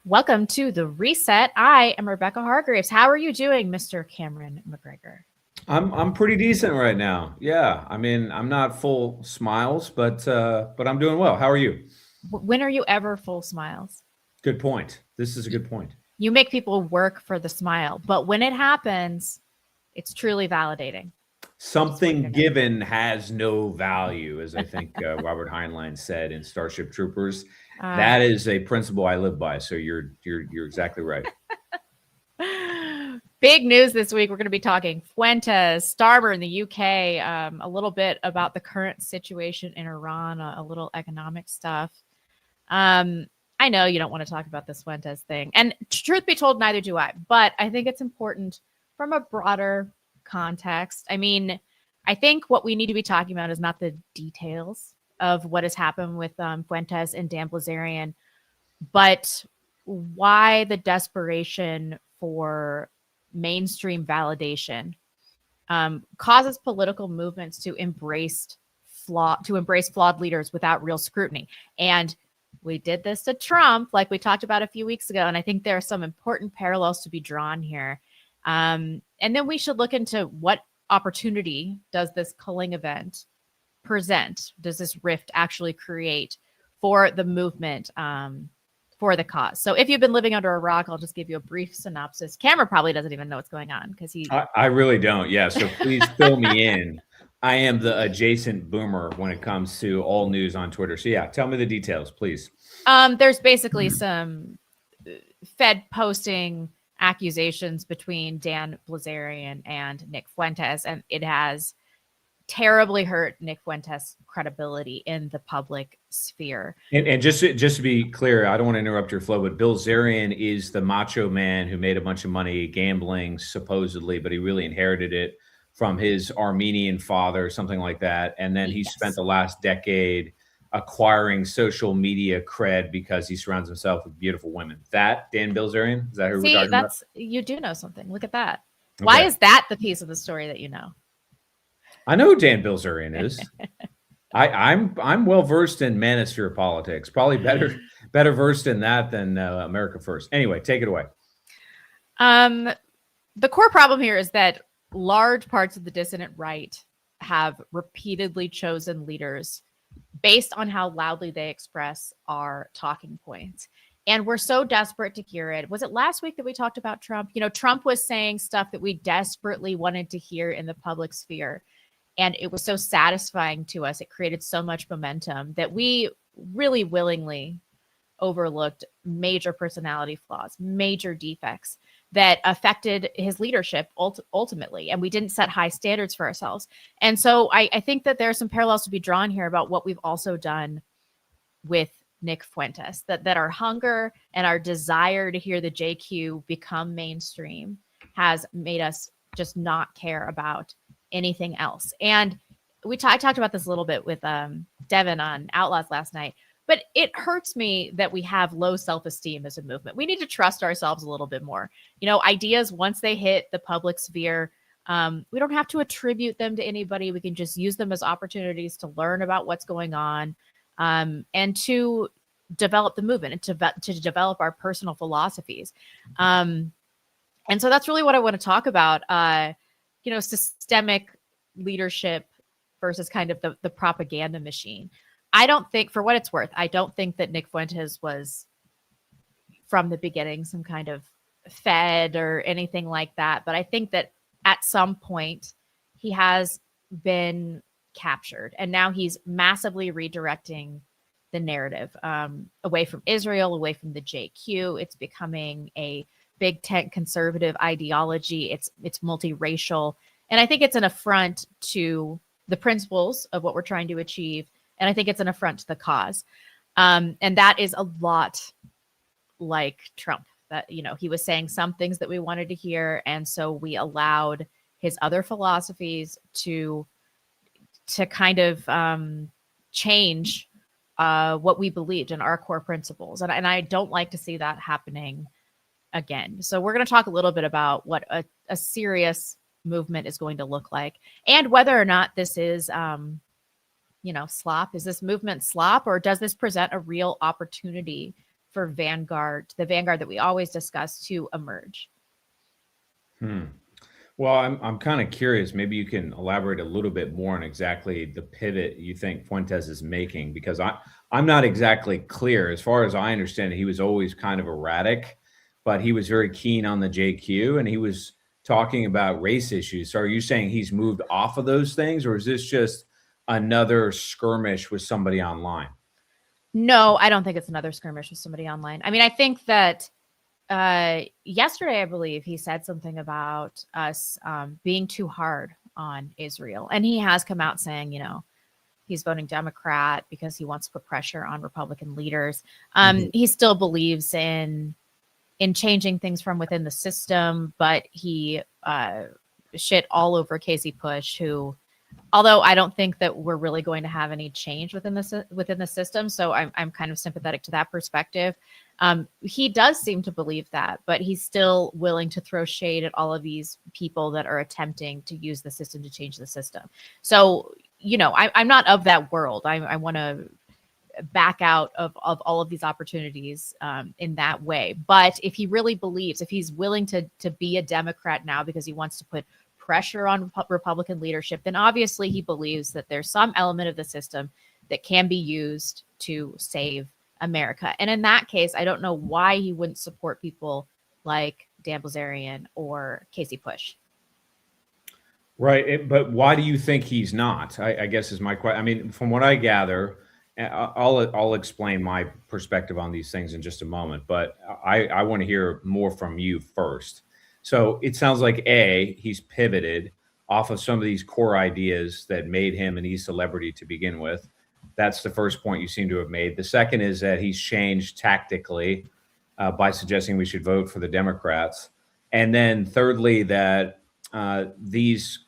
Welcome to the Reset. I am Rebecca Hargreaves. How are you doing, Mr. Cameron Macgregor? I'm pretty decent right now. Yeah, I mean, I'm not full smiles, but I'm doing well. How are you? When are you ever full smiles? Good point. This is a good point. You make people work for the smile, but when it happens, it's truly validating. Something given has no value, as I think Robert Heinlein said in Starship Troopers. That is a principle I live by. So you're exactly right. Big news this week. We're going to be talking Fuentes, Starmer in the UK, a little bit about the current situation in Iran, a little economic stuff. I know you don't want to talk about this Fuentes thing. And truth be told, neither do I. But I think it's important from a broader context. I mean, I think what we need to be talking about is not the details of what has happened with Fuentes and Dan Bilzerian, but why the desperation for mainstream validation causes political movements to embrace flawed leaders without real scrutiny. And we did this to Trump, like we talked about a few weeks ago. And I think there are some important parallels to be drawn here. And then we should look into what opportunity does this culling event present? Does this rift actually create for the movement, for the cause? So if you've been living under a rock, I'll just give you a brief synopsis. Cameron probably doesn't even know what's going on because I really don't. Yeah. So please fill me in. I am the adjacent boomer when it comes to all news on Twitter. So yeah, tell me the details, please. There's basically some Fed posting accusations between Dan Bilzerian and Nick Fuentes, and it has terribly hurt Nick Fuentes' credibility in the public sphere. And just to be clear, I don't want to interrupt your flow, but Bilzerian is the macho man who made a bunch of money gambling, supposedly, but he really inherited it from his Armenian father, something like that. And then he spent the last decade acquiring social media cred because he surrounds himself with beautiful women. That Dan Bilzerian? Is that who we're talking about? You do know something. Look at that. Okay. Why is that the piece of the story that you know? I know who Dan Bilzerian is. I'm well versed in manosphere politics. Probably better versed in that than America First. Anyway, take it away. The core problem here is that large parts of the dissident right have repeatedly chosen leaders based on how loudly they express our talking points. And we're so desperate to hear it. Was it last week that we talked about Trump? You know, Trump was saying stuff that we desperately wanted to hear in the public sphere. And it was so satisfying to us. It created so much momentum that we really willingly overlooked major personality flaws, major defects that affected his leadership ultimately. And we didn't set high standards for ourselves. And so I think that there are some parallels to be drawn here about what we've also done with Nick Fuentes, that our hunger and our desire to hear the JQ become mainstream has made us just not care about anything else. And I talked about this a little bit with Devin on Outlaws last night, but it hurts me that we have low self-esteem as a movement. We need to trust ourselves a little bit more. You know, ideas, once they hit the public sphere, we don't have to attribute them to anybody. We can just use them as opportunities to learn about what's going on, and to develop the movement and to develop our personal philosophies. And so that's really what I want to talk about. You know, systemic leadership versus kind of the propaganda machine. I don't think, for what it's worth, I don't think that Nick Fuentes was from the beginning some kind of Fed or anything like that. But I think that at some point he has been captured, and now he's massively redirecting the narrative away from Israel, away from the JQ. It's becoming a big tent conservative ideology. It's multiracial. And I think it's an affront to the principles of what we're trying to achieve. And I think it's an affront to the cause. And that is a lot like Trump, that, you know, he was saying some things that we wanted to hear. And so we allowed his other philosophies to kind of change what we believed in our core principles. And I don't like to see that happening again. So we're going to talk a little bit about what a serious movement is going to look like, and whether or not this is, slop. Is this movement slop, or does this present a real opportunity for the vanguard that we always discuss, to emerge. Well, I'm kind of curious. Maybe you can elaborate a little bit more on exactly the pivot you think Fuentes is making, because I'm not exactly clear. As far as I understand it, he was always kind of erratic, but he was very keen on the JQ, and he was talking about race issues. So are you saying he's moved off of those things, or is this just another skirmish with somebody online? No, I don't think it's another skirmish with somebody online. I mean, I think that yesterday, I believe he said something about us being too hard on Israel. And he has come out saying, he's voting Democrat because he wants to put pressure on Republican leaders. He still believes in changing things from within the system, but he shit all over Casey Push, who, although I don't think that we're really going to have any change within the system, so I'm kind of sympathetic to that perspective. He does seem to believe that, but he's still willing to throw shade at all of these people that are attempting to use the system to change the system. So, I'm not of that world. I want to back out of all of these opportunities in that way. But if he really believes, if he's willing to be a Democrat now because he wants to put pressure on Republican leadership, then obviously he believes that there's some element of the system that can be used to save America. And in that case, I don't know why he wouldn't support people like Dan Bilzerian or Casey Push. Right. But why do you think he's not? I guess is my question. I mean, from what I gather, I'll explain my perspective on these things in just a moment, but I want to hear more from you first. So it sounds like he's pivoted off of some of these core ideas that made him an e-celebrity to begin with. That's the first point you seem to have made. The second is that he's changed tactically by suggesting we should vote for the Democrats. And then thirdly, that these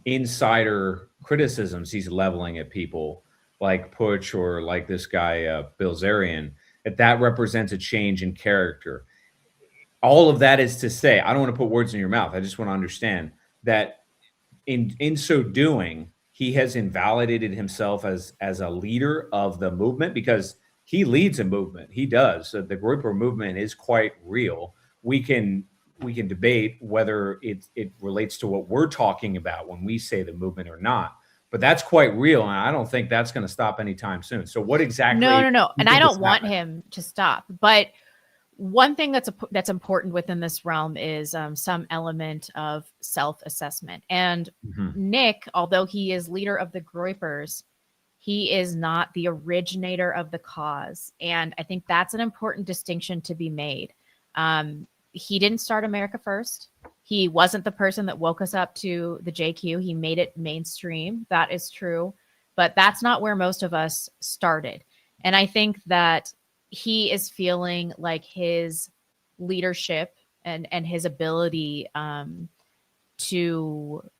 insider criticisms he's leveling at people like Putsch or like this guy, Bilzerian, that represents a change in character. All of that is to say, I don't want to put words in your mouth. I just want to understand that in so doing, he has invalidated himself as a leader of the movement, because he leads a movement. He does. So the Groyper movement is quite real. We can debate whether it relates to what we're talking about when we say the movement or not. But that's quite real, and I don't think that's going to stop anytime soon. So what exactly? No. And I don't want him to stop. But one thing that's important within this realm is some element of self-assessment. And Nick, although he is leader of the Groypers, he is not the originator of the cause. And I think that's an important distinction to be made. He didn't start America First. He wasn't the person that woke us up to the JQ. He made it mainstream. That is true. But that's not where most of us started. And I think that he is feeling like his leadership and his ability to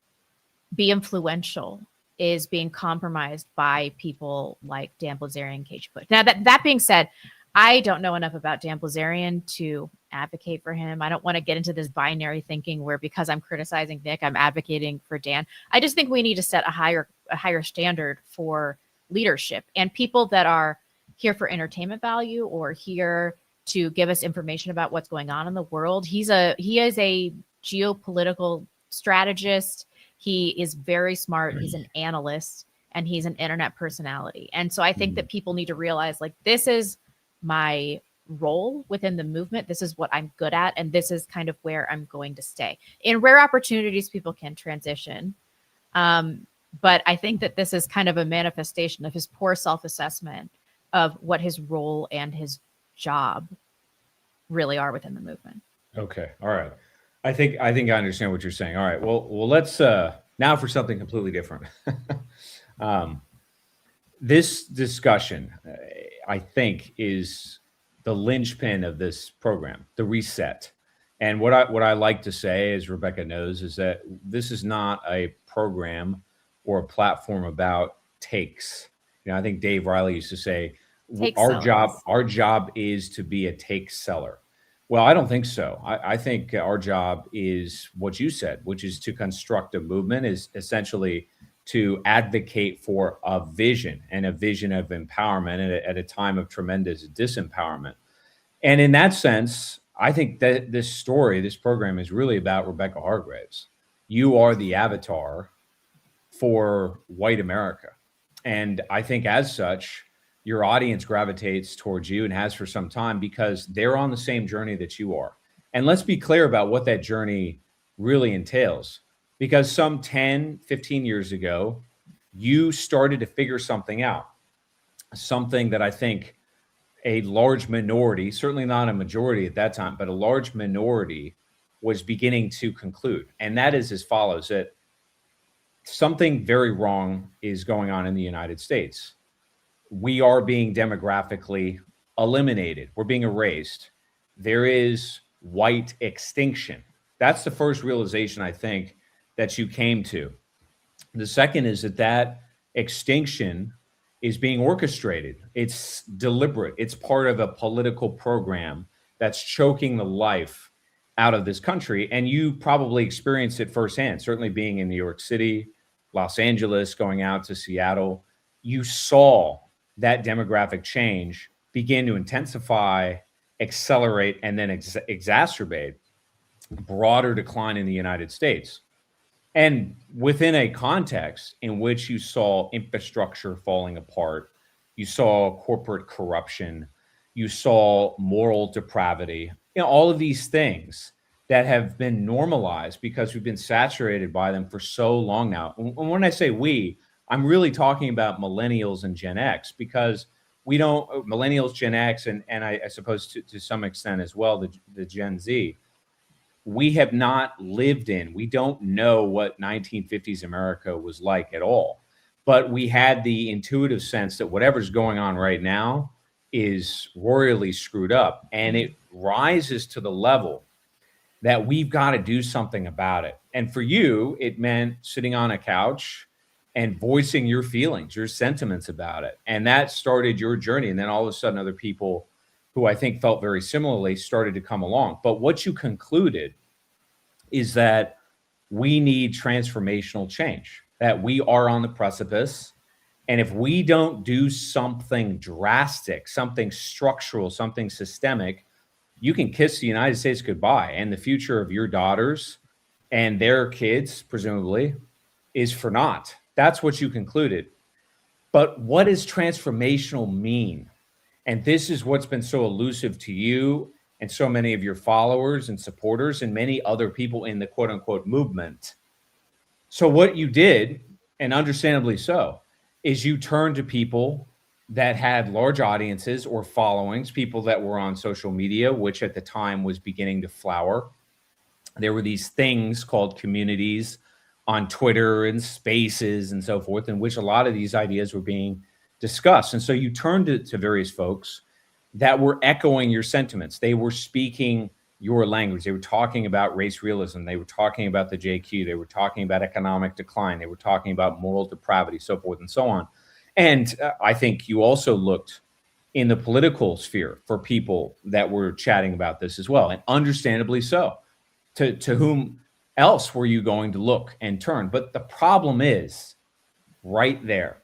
be influential is being compromised by people like Dan Bilzerian and Casey Push. Now, that being said, I don't know enough about Dan Bilzerian to advocate for him. I don't want to get into this binary thinking where because I'm criticizing Nick, I'm advocating for Dan. I just think we need to set a higher standard for leadership, and people that are here for entertainment value or here to give us information about what's going on in the world. He is a geopolitical strategist. He is very smart. He's an analyst, and he's an internet personality. And so I think that people need to realize, like, this is my role within the movement. This is what I'm good at, and this is kind of where I'm going to stay. In rare opportunities, people can transition. But I think that this is kind of a manifestation of his poor self-assessment of what his role and his job really are within the movement. Okay. All right. I think I understand what you're saying. All right. Well, let's now for something completely different. This discussion, I think, is the linchpin of this program, the reset. And what I like to say, as Rebecca knows, is that this is not a program or a platform about takes. I think Dave Riley used to say, our job is to be a take seller. Well, I don't think so. I think our job is what you said, which is to construct a movement, is essentially to advocate for a vision, and a vision of empowerment at a time of tremendous disempowerment. And in that sense, I think that this program is really about Rebecca Hargraves. You are the avatar for white America. And I think as such, your audience gravitates towards you and has for some time because they're on the same journey that you are. And let's be clear about what that journey really entails. Because some 10, 15 years ago, you started to figure something out, something that I think a large minority, certainly not a majority at that time, but a large minority was beginning to conclude. And that is as follows, that something very wrong is going on in the United States. We are being demographically eliminated. We're being erased. There is white extinction. That's the first realization, I think, that you came to. The second is that extinction is being orchestrated. It's deliberate. It's part of a political program that's choking the life out of this country. And you probably experienced it firsthand, certainly being in New York City, Los Angeles, going out to Seattle. You saw that demographic change begin to intensify, accelerate, and then exacerbate broader decline in the United States. And within a context in which you saw infrastructure falling apart, you saw corporate corruption, you saw moral depravity, all of these things that have been normalized because we've been saturated by them for so long now. And when I say we, I'm really talking about millennials and Gen X, because millennials, Gen X, and I suppose to some extent as well, the Gen Z, we have not lived in. We don't know what 1950s America was like at all. But we had the intuitive sense that whatever's going on right now is royally screwed up. And it rises to the level that we've got to do something about it. And for you, it meant sitting on a couch and voicing your feelings, your sentiments about it. And that started your journey. And then all of a sudden, other people who I think felt very similarly started to come along. But what you concluded is that we need transformational change, that we are on the precipice. And if we don't do something drastic, something structural, something systemic, you can kiss the United States goodbye. And the future of your daughters and their kids, presumably, is for naught. That's what you concluded. But what does transformational mean? And this is what's been so elusive to you and so many of your followers and supporters and many other people in the quote unquote movement. So what you did, and understandably so, is you turned to people that had large audiences or followings, people that were on social media, which at the time was beginning to flower. There were these things called communities on Twitter and Spaces and so forth, in which a lot of these ideas were being discussed. And so you turned to various folks that were echoing your sentiments. They were speaking your language. They were talking about race realism. They were talking about the JQ. They were talking about economic decline. They were talking about moral depravity, so forth and so on. And I think you also looked in the political sphere for people that were chatting about this as well, and understandably so. To whom else were you going to look and turn? But the problem is right there,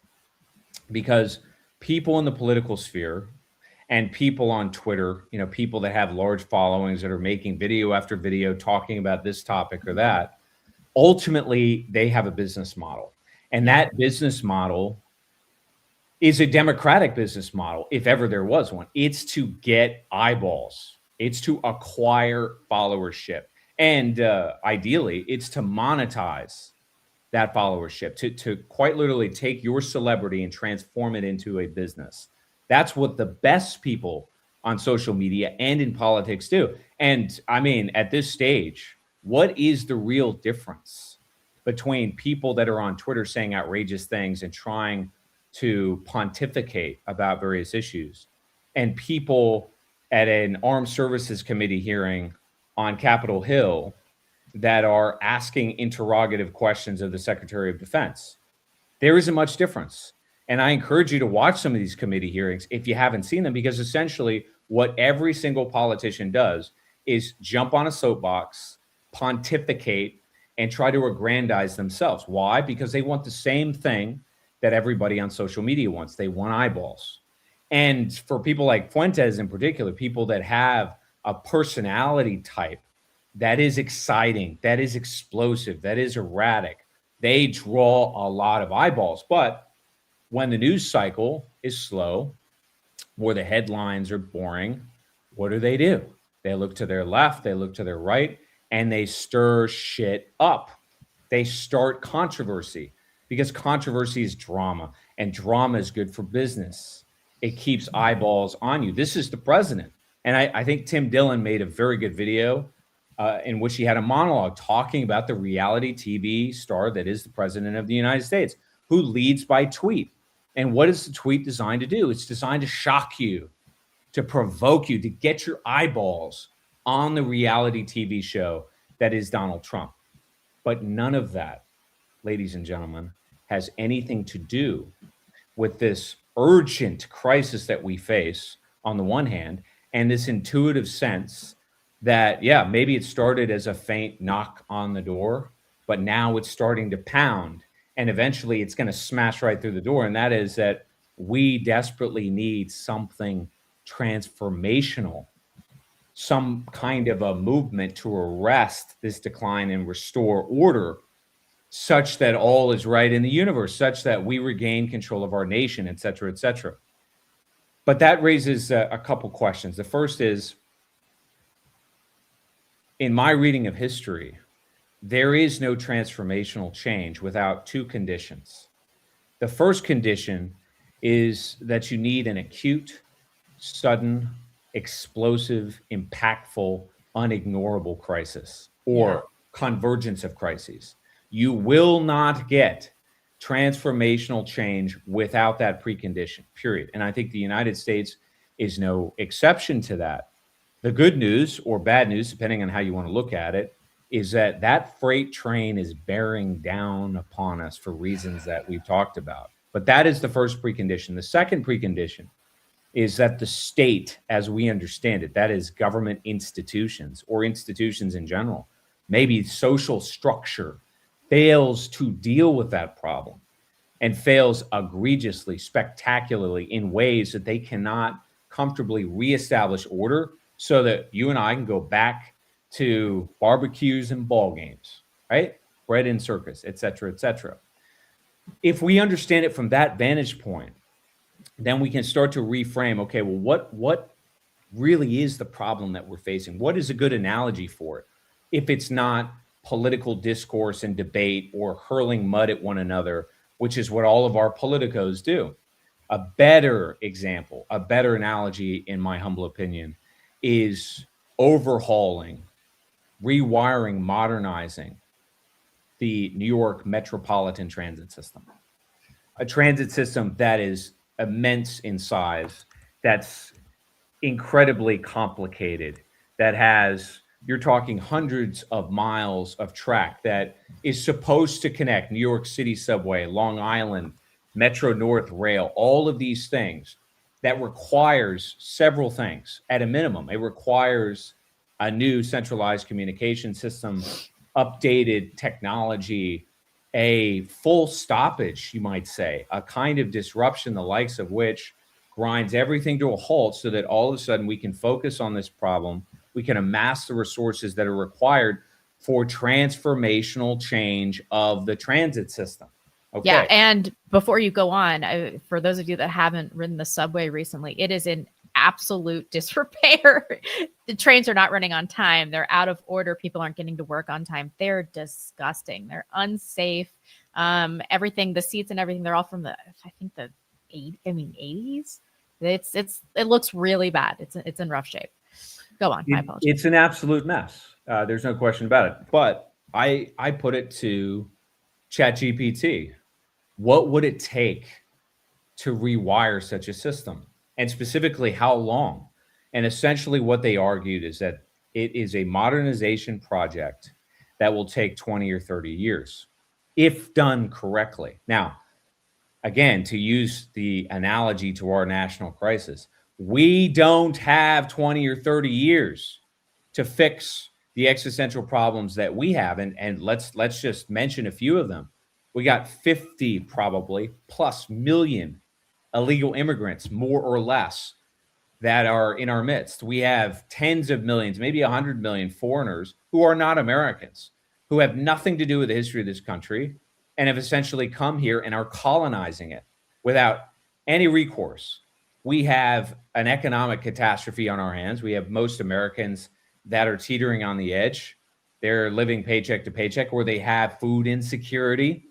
because people in the political sphere and people on Twitter, people that have large followings that are making video after video talking about this topic or that, ultimately they have a business model. And that business model is a democratic business model, if ever there was one. It's to get eyeballs. It's to acquire followership. And ideally, it's to monetize that followership, to quite literally take your celebrity and transform it into a business. That's what the best people on social media and in politics do. And I mean, at this stage, what is the real difference between people that are on Twitter saying outrageous things and trying to pontificate about various issues, and people at an Armed Services Committee hearing on Capitol Hill that are asking interrogative questions of the Secretary of Defense? There isn't much difference. And I encourage you to watch some of these committee hearings if you haven't seen them, because essentially what every single politician does is jump on a soapbox, pontificate, and try to aggrandize themselves. Why? Because they want the same thing that everybody on social media wants. They want eyeballs. And for people like Fuentes in particular, people that have a personality type that is exciting, that is explosive, that is erratic, they draw a lot of eyeballs. But when the news cycle is slow or the headlines are boring, what do? They look to their left, they look to their right, and they stir shit up. They start controversy because controversy is drama, and drama is good for business. It keeps eyeballs on you. This is the president. And I think Tim Dillon made a very good video in which he had a monologue talking about the reality TV star that is the president of the United States, who leads by tweet. And what is the tweet designed to do? It's designed to shock you, to provoke you, to get your eyeballs on the reality TV show that is Donald Trump. But none of that, ladies and gentlemen, has anything to do with this urgent crisis that we face on the one hand, and this intuitive sense that, yeah, maybe it started as a faint knock on the door, but now it's starting to pound, and eventually it's going to smash right through the door. And that is that we desperately need something transformational, some kind of a movement to arrest this decline and restore order, such that all is right in the universe, such that we regain control of our nation, et cetera, et cetera. But that raises a couple questions. The first is, in my reading of history, there is no transformational change without two conditions. The first condition is that you need an acute, sudden, explosive, impactful, unignorable crisis or convergence of crises. You will not get transformational change without that precondition, period. And I think the United States is no exception to that. The good news or bad news, depending on how you want to look at it, is that that freight train is bearing down upon us for reasons that we've talked about. But that is the first precondition. The second precondition is that the state, as we understand it, that is government institutions or institutions in general, maybe social structure, fails to deal with that problem and fails egregiously, spectacularly in ways that they cannot comfortably reestablish order so that you and I can go back to barbecues and ball games, right? Bread and circus, et cetera, et cetera. If we understand it from that vantage point, then we can start to reframe, okay, well, what really is the problem that we're facing? What is a good analogy for it? If it's not political discourse and debate or hurling mud at one another, which is what all of our politicos do. A better example, a better analogy, in my humble opinion, is overhauling, rewiring, modernizing the New York metropolitan transit system. A transit system that is immense in size, that's incredibly complicated, that has, you're talking hundreds of miles of track that is supposed to connect New York City subway, Long Island, Metro North Rail, all of these things. That requires several things at a minimum. It requires a new centralized communication system, updated technology, a full stoppage, you might say, a kind of disruption, the likes of which grinds everything to a halt so that all of a sudden we can focus on this problem. We can amass the resources that are required for transformational change of the transit system. Okay. Yeah, and before you go on, for those of you that haven't ridden the subway recently, it is in absolute disrepair. The trains are not running on time. They're out of order. People aren't getting to work on time. They're disgusting. They're unsafe. Everything, the seats and everything, they're all from I think the 80s. It looks really bad. It's in rough shape. Go on. My apologies. It's an absolute mess. There's no question about it. But I put it to ChatGPT. What would it take to rewire such a system? And specifically, how long? And essentially what they argued is that it is a modernization project that will take 20 or 30 years, if done correctly. Now, again, to use the analogy to our national crisis, we don't have 20 or 30 years to fix the existential problems that we have. And let's just mention a few of them. We got 50 probably plus million illegal immigrants, more or less, that are in our midst. We have tens of millions, maybe 100 million foreigners who are not Americans, who have nothing to do with the history of this country and have essentially come here and are colonizing it without any recourse. We have an economic catastrophe on our hands. We have most Americans that are teetering on the edge. They're living paycheck to paycheck, or they have food insecurity.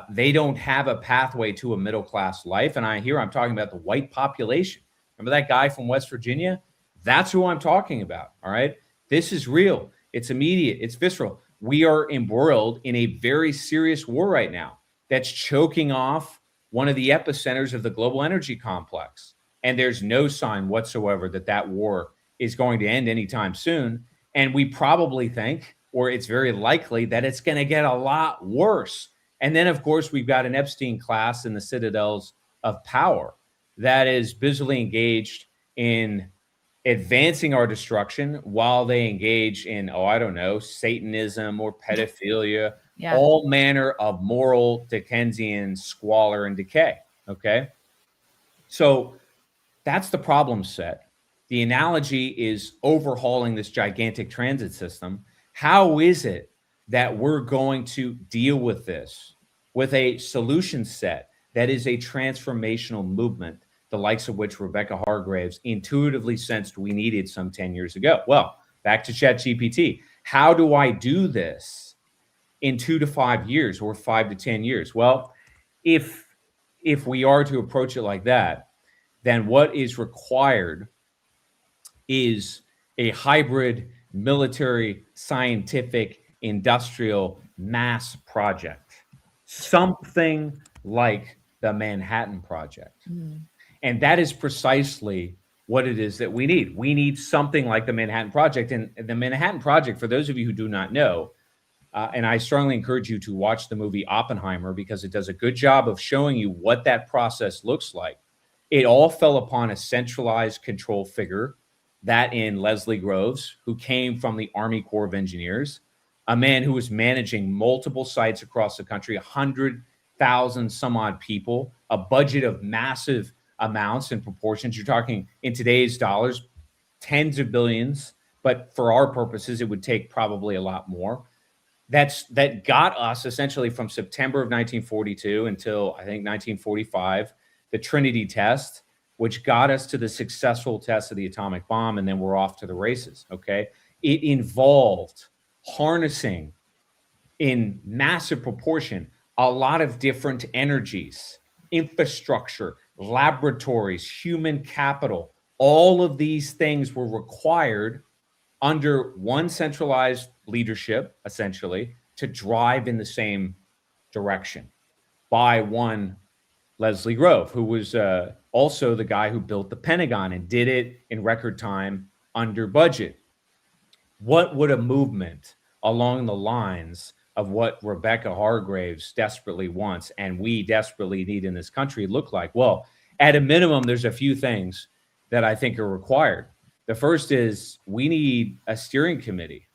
They don't have a pathway to a middle-class life. And I'm talking about the white population. Remember that guy from West Virginia? That's who I'm talking about. All right. This is real. It's immediate. It's visceral. We are embroiled in a very serious war right now that's choking off one of the epicenters of the global energy complex. And there's no sign whatsoever that that war is going to end anytime soon. And we probably think, or it's very likely, that it's going to get a lot worse. And then, of course, we've got an Epstein class in the citadels of power that is busily engaged in advancing our destruction while they engage in, Satanism or pedophilia, all manner of moral Dickensian squalor and decay. Okay. So that's the problem set. The analogy is overhauling this gigantic transit system. How is it that we're going to deal with this with a solution set that is a transformational movement, the likes of which Rebecca Hargraves intuitively sensed we needed some 10 years ago? Well, back to ChatGPT. How do I do this in 2 to 5 years or 5 to 10 years? Well, if we are to approach it like that, then what is required is a hybrid military, scientific, industrial mass project, something like the Manhattan Project. And that is precisely what it is that we need. We need something like the Manhattan Project. And the Manhattan Project, for those of you who do not know, and I strongly encourage you to watch the movie Oppenheimer, because it does a good job of showing you what that process looks like. It all fell upon a centralized control figure, that in Leslie Groves, who came from the Army Corps of Engineers, a man who was managing multiple sites across the country, 100,000 some odd people, a budget of massive amounts and proportions. You're talking in today's dollars, tens of billions, but for our purposes, it would take probably a lot more. That got us essentially from September of 1942 until I think 1945, the Trinity test, which got us to the successful test of the atomic bomb, and then we're off to the races. Okay, it involved harnessing in massive proportion a lot of different energies, infrastructure, laboratories, human capital. All of these things were required under one centralized leadership, essentially, to drive in the same direction by one Leslie Grove, who was also the guy who built the Pentagon and did it in record time under budget. What would a movement along the lines of what Rebecca Hargraves desperately wants and we desperately need in this country look like? Well, at a minimum, there's a few things that I think are required. The first is we need a steering committee.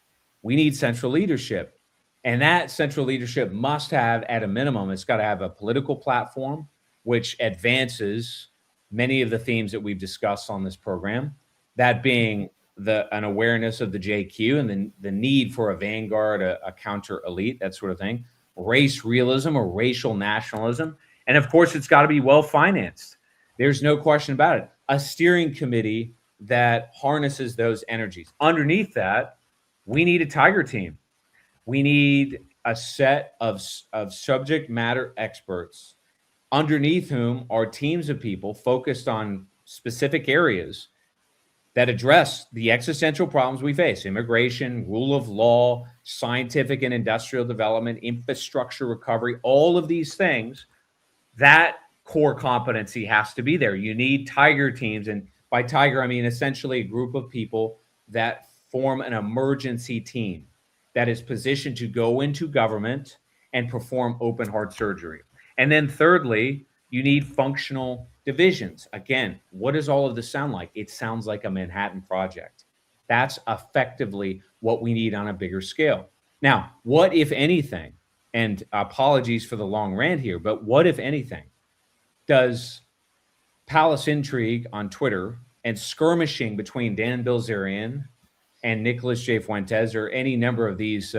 We need central leadership. And that central leadership must have, at a minimum, it's got to have a political platform which advances many of the themes that we've discussed on this program, that being an awareness of the JQ and the need for a vanguard, a counter elite, that sort of thing, race realism or racial nationalism. And of course, it's got to be well financed. There's no question about it. A steering committee that harnesses those energies. Underneath that, we need a tiger team. We need a set of subject matter experts underneath whom are teams of people focused on specific areas that address the existential problems we face: immigration, rule of law, scientific and industrial development, infrastructure recovery, all of these things. That core competency has to be there. You need tiger teams. And by tiger, I mean essentially a group of people that form an emergency team that is positioned to go into government and perform open heart surgery. And then thirdly, you need functional divisions. Again, what does all of this sound like? It sounds like a Manhattan Project. That's effectively what we need on a bigger scale. Now, what, if anything, and apologies for the long rant here, but what, if anything, does palace intrigue on Twitter and skirmishing between Dan Bilzerian and Nicholas J. Fuentes, or any number of this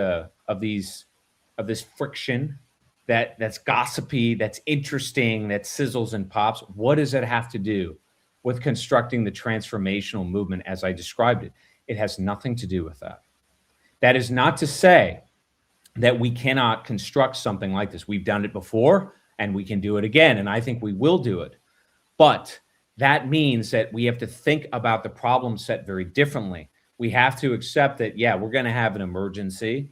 friction that's gossipy, that's interesting, that sizzles and pops. What does it have to do with constructing the transformational movement as I described it? It has nothing to do with that. That is not to say that we cannot construct something like this. We've done it before and we can do it again. And I think we will do it. But that means that we have to think about the problem set very differently. We have to accept that, yeah, we're going to have an emergency.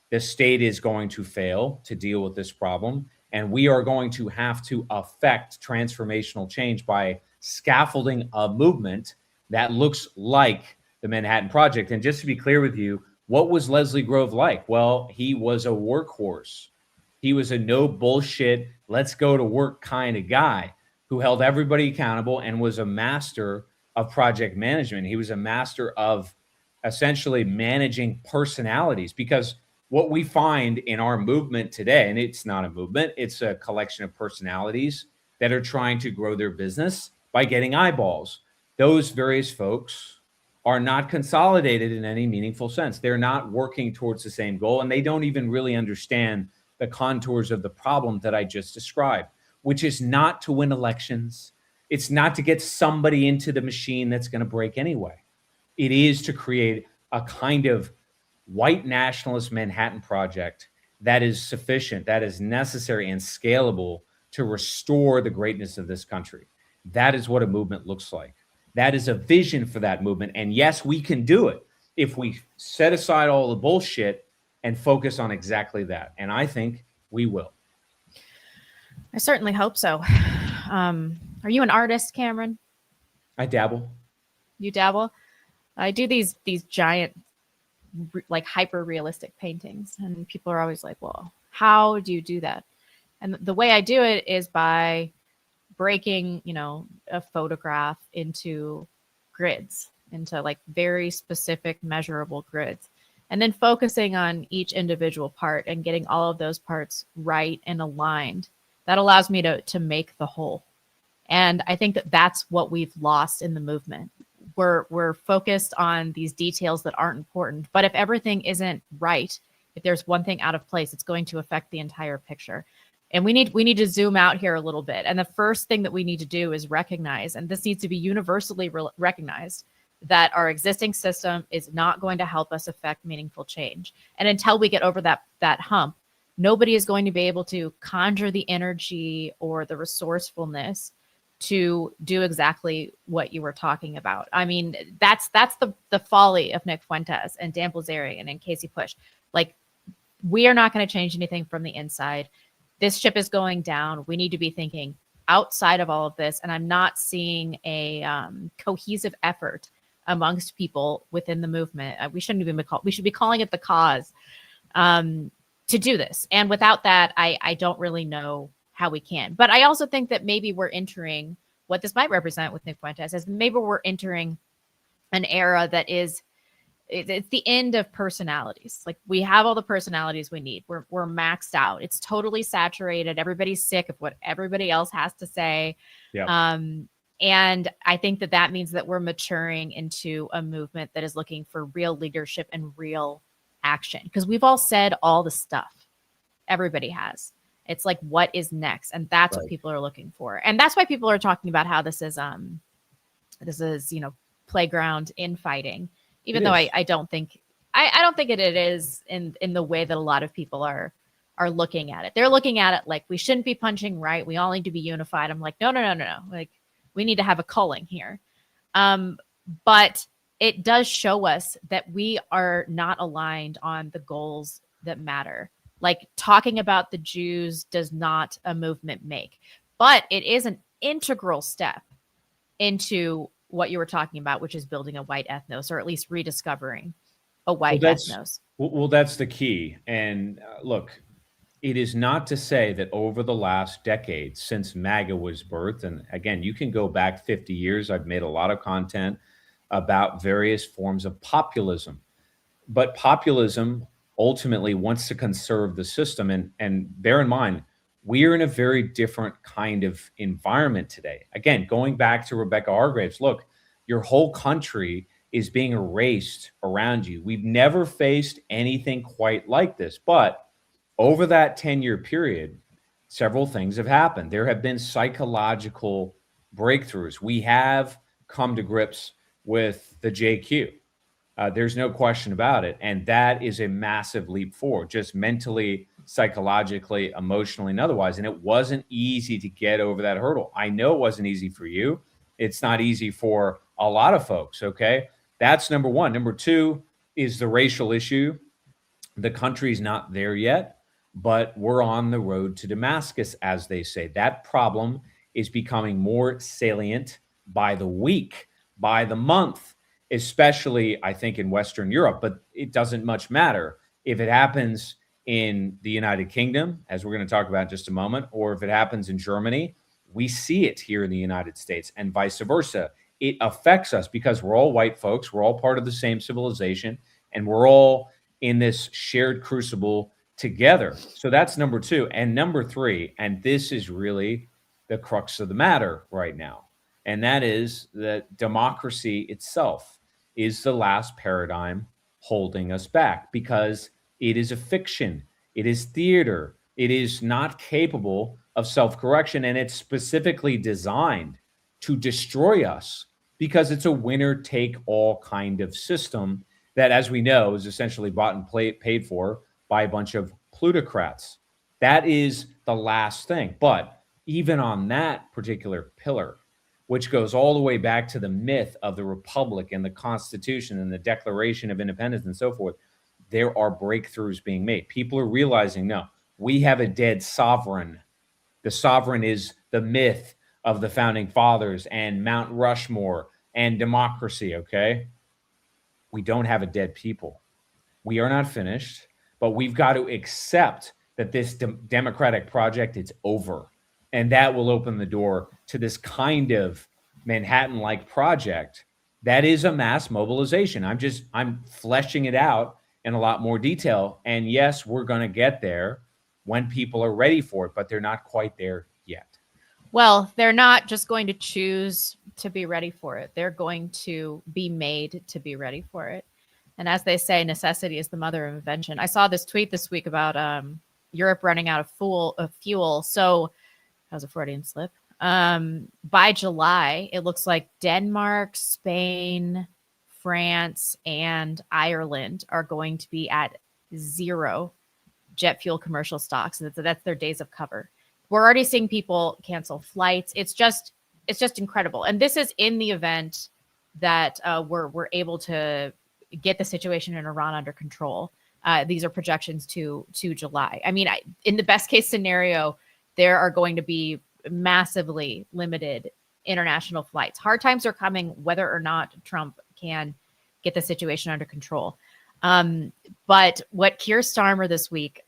The state is going to fail to deal with this problem. And we are going to have to affect transformational change by scaffolding a movement that looks like the Manhattan Project. And just to be clear with you, what was Leslie Grove like? Well, he was a workhorse. He was a no bullshit, let's go to work kind of guy who held everybody accountable and was a master of project management. He was a master of essentially managing personalities, because what we find in our movement today, and it's not a movement, it's a collection of personalities that are trying to grow their business by getting eyeballs. Those various folks are not consolidated in any meaningful sense. They're not working towards the same goal, and they don't even really understand the contours of the problem that I just described, which is not to win elections. It's not to get somebody into the machine that's going to break anyway. It is to create a kind of white nationalist Manhattan Project that is sufficient, that is necessary and scalable to restore the greatness of this country. That is what a movement looks like. That is a vision for that movement. And yes, we can do it if we set aside all the bullshit and focus on exactly that. And I think we will. I certainly hope so. Are you an artist, Cameron? I dabble. You dabble? I do these giant, like hyper realistic paintings, and people are always like, well, how do you do that? And the way I do it is by breaking, a photograph into grids, into like very specific measurable grids, and then focusing on each individual part and getting all of those parts right and aligned. That allows me to make the whole. And I think that that's what we've lost in the movement. We're focused on these details that aren't important, but if everything isn't right, if there's one thing out of place, it's going to affect the entire picture. And we need to zoom out here a little bit. And the first thing that we need to do is recognize, and this needs to be universally recognized, that our existing system is not going to help us affect meaningful change. And until we get over that hump, nobody is going to be able to conjure the energy or the resourcefulness to do exactly what you were talking about. I mean, that's the folly of Nick Fuentes and Dan Bilzerian and Casey Push. Like, we are not going to change anything from the inside. This ship is going down. We need to be thinking outside of all of this. And I'm not seeing a cohesive effort amongst people within the movement. We shouldn't even we should be calling it the cause to do this. And without that, I don't really know how we can. But I also think that maybe we're entering what this might represent with Nick Fuentes, is maybe we're entering an era that is, it's the end of personalities. Like, we have all the personalities we need. We're maxed out. It's totally saturated. Everybody's sick of what everybody else has to say. Yeah. And I think that means that we're maturing into a movement that is looking for real leadership and real action. Because we've all said all the stuff. Everybody has. It's like, what is next? And that's what people are looking for. And that's why people are talking about how this is playground infighting. Even though I don't think it is in the way that a lot of people are looking at it. They're looking at it like, we shouldn't be punching right. We all need to be unified. I'm like, no. Like, we need to have a culling here. But it does show us that we are not aligned on the goals that matter. Like, talking about the Jews does not a movement make, but it is an integral step into what you were talking about, which is building a white ethnos, or at least rediscovering a white ethnos. Well, that's the key. And look, it is not to say that over the last decade since MAGA was birthed, and again, you can go back 50 years. I've made a lot of content about various forms of populism, but populism ultimately wants to conserve the system. And bear in mind, We are in a very different kind of environment today. Again, going back to Rebecca Hargraves, look, your whole country is being erased around you. We've never faced anything quite like this, but over that 10-year period, several things have happened. There have been psychological breakthroughs. We have come to grips with the JQ. There's no question about it. And that is a massive leap forward, just mentally, psychologically, emotionally, and otherwise. And it wasn't easy to get over that hurdle. I know it wasn't easy for you. It's not easy for a lot of folks. Okay. That's number one. Number two is the racial issue. The country's not there yet, but we're on the road to Damascus, as they say. That problem is becoming more salient by the week, by the month, especially, I think, in Western Europe. But it doesn't much matter if it happens in the United Kingdom, as we're going to talk about in just a moment, or if it happens in Germany. We see it here in the United States and vice versa. It affects us because we're all white folks. We're all part of the same civilization, and we're all in this shared crucible together. So that's number two. And number three, and this is really the crux of the matter right now, and that is that democracy itself is the last paradigm holding us back because it is a fiction. It is theater. It is not capable of self-correction, and it's specifically designed to destroy us because it's a winner-take-all kind of system that, as we know, is essentially bought and paid for by a bunch of plutocrats. That is the last thing. But even on that particular pillar, which goes all the way back to the myth of the Republic and the Constitution and the Declaration of Independence and so forth, there are breakthroughs being made. People are realizing, no, we have a dead sovereign. The sovereign is the myth of the founding fathers and Mount Rushmore and democracy, okay? We don't have a dead people. We are not finished, but we've got to accept that this democratic project is over. And that will open the door to this kind of Manhattan-like project that is a mass mobilization. I'm fleshing it out in a lot more detail. And yes, we're going to get there when people are ready for it, but they're not quite there yet. Well, they're not just going to choose to be ready for it. They're going to be made to be ready for it. And as they say, necessity is the mother of invention. I saw this tweet this week about Europe running out of fuel. So that was a Freudian slip. By July, it looks like Denmark, Spain, France, and Ireland are going to be at zero jet fuel commercial stocks. So that's their days of cover. We're already seeing people cancel flights. It's just incredible. And this is in the event that we're able to get the situation in Iran under control. These are projections to July. I mean, in the best case scenario, there are going to be massively limited international flights. Hard times are coming, whether or not Trump can get the situation under control. But what Keir Starmer this week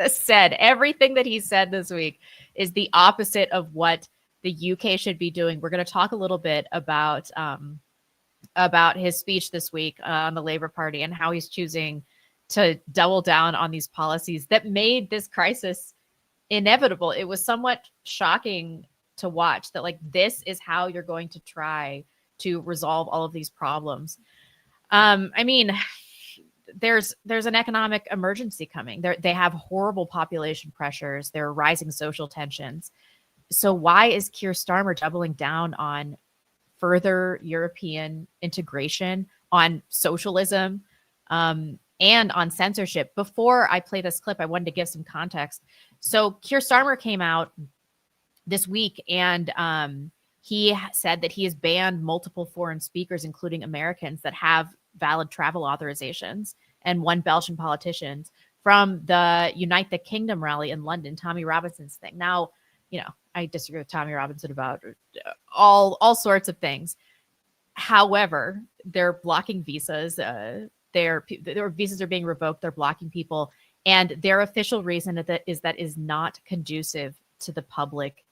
said, everything that he said this week is the opposite of what the UK should be doing. We're going to talk a little bit about his speech this week on the Labour Party and how he's choosing to double down on these policies that made this crisis inevitable. It was somewhat shocking to watch that, like, this is how you're going to try to resolve all of these problems. I mean, there's an economic emergency coming. They have horrible population pressures. There are rising social tensions. So why is Keir Starmer doubling down on further European integration, on socialism, and on censorship? Before I play this clip, I wanted to give some context. So Keir Starmer came out this week and he said that he has banned multiple foreign speakers, including Americans that have valid travel authorizations, and one Belgian politician from the Unite the Kingdom rally in London, Tommy Robinson's thing. Now, you know, I disagree with Tommy Robinson about all sorts of things. However, they're blocking visas. Their visas are being revoked. They're blocking people. And their official reason is not conducive to the public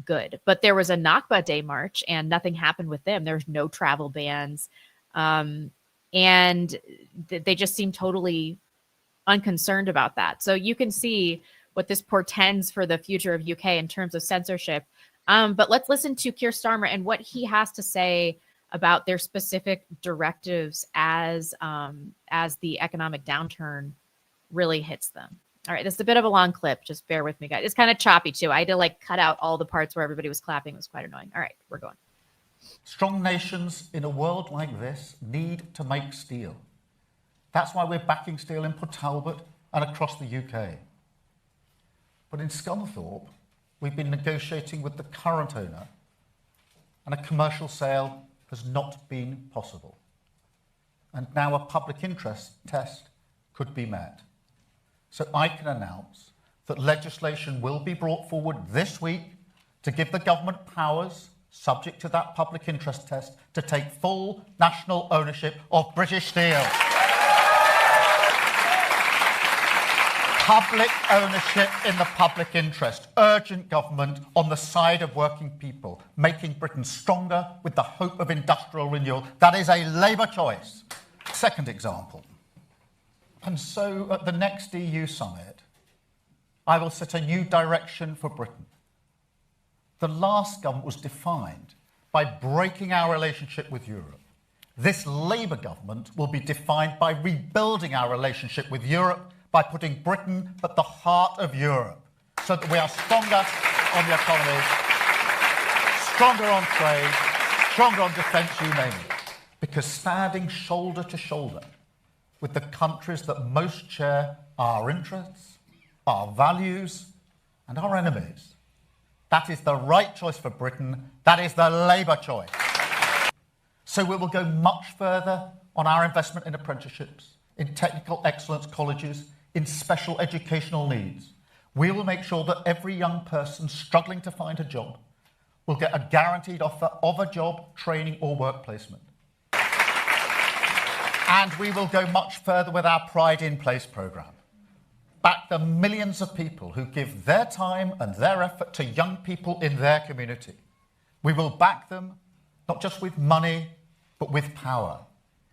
good. But there was a Nakba Day march and nothing happened with them. There's no travel bans. And they just seem totally unconcerned about that. So you can see what this portends for the future of UK in terms of censorship. But let's listen to Keir Starmer and what he has to say about their specific directives as the economic downturn really hits them. All right, this is a bit of a long clip. Just bear with me, guys. It's kind of choppy too. I had to like cut out all the parts where everybody was clapping. It was quite annoying. All right, we're going. Strong nations in a world like this need to make steel. That's why we're backing steel in Port Talbot and across the UK. But in Scunthorpe, we've been negotiating with the current owner, and a commercial sale has not been possible. And now a public interest test could be met. So I can announce that legislation will be brought forward this week to give the government powers, subject to that public interest test, to take full national ownership of British Steel. Public ownership in the public interest. Urgent government on the side of working people, making Britain stronger with the hope of industrial renewal. That is a Labour choice. Second example. And so at the next EU summit, I will set a new direction for Britain. The last government was defined by breaking our relationship with Europe. This Labour government will be defined by rebuilding our relationship with Europe, by putting Britain at the heart of Europe, so that we are stronger on the economy, stronger on trade, stronger on defence, you name it. Because standing shoulder to shoulder with the countries that most share our interests, our values, and our enemies, that is the right choice for Britain. That is the Labour choice. So we will go much further on our investment in apprenticeships, in technical excellence colleges, in special educational needs. We will make sure that every young person struggling to find a job will get a guaranteed offer of a job, training, or work placement. And we will go much further with our Pride in Place programme. Back the millions of people who give their time and their effort to young people in their community. We will back them not just with money, but with power.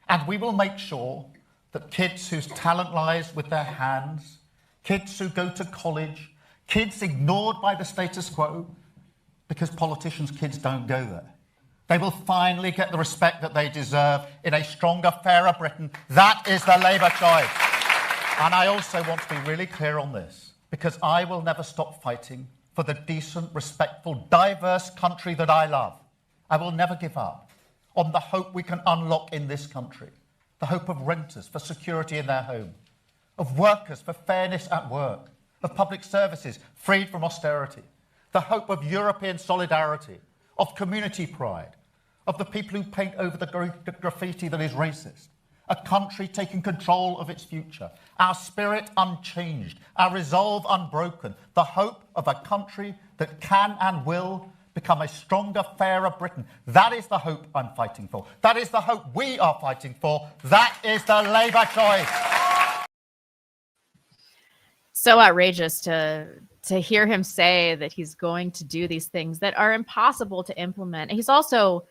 And we will make sure that kids whose talent lies with their hands, kids who go to college, kids ignored by the status quo, because politicians' kids don't go there, they will finally get the respect that they deserve in a stronger, fairer Britain. That is the Labour choice. And I also want to be really clear on this, because I will never stop fighting for the decent, respectful, diverse country that I love. I will never give up on the hope we can unlock in this country, the hope of renters for security in their home, of workers for fairness at work, of public services freed from austerity, the hope of European solidarity, of community pride, of the people who paint over the graffiti that is racist, a country taking control of its future, our spirit unchanged, our resolve unbroken, the hope of a country that can and will become a stronger, fairer Britain. That is the hope I'm fighting for. That is the hope we are fighting for. That is the Labour choice. So outrageous to hear him say that he's going to do these things that are impossible to implement. He's also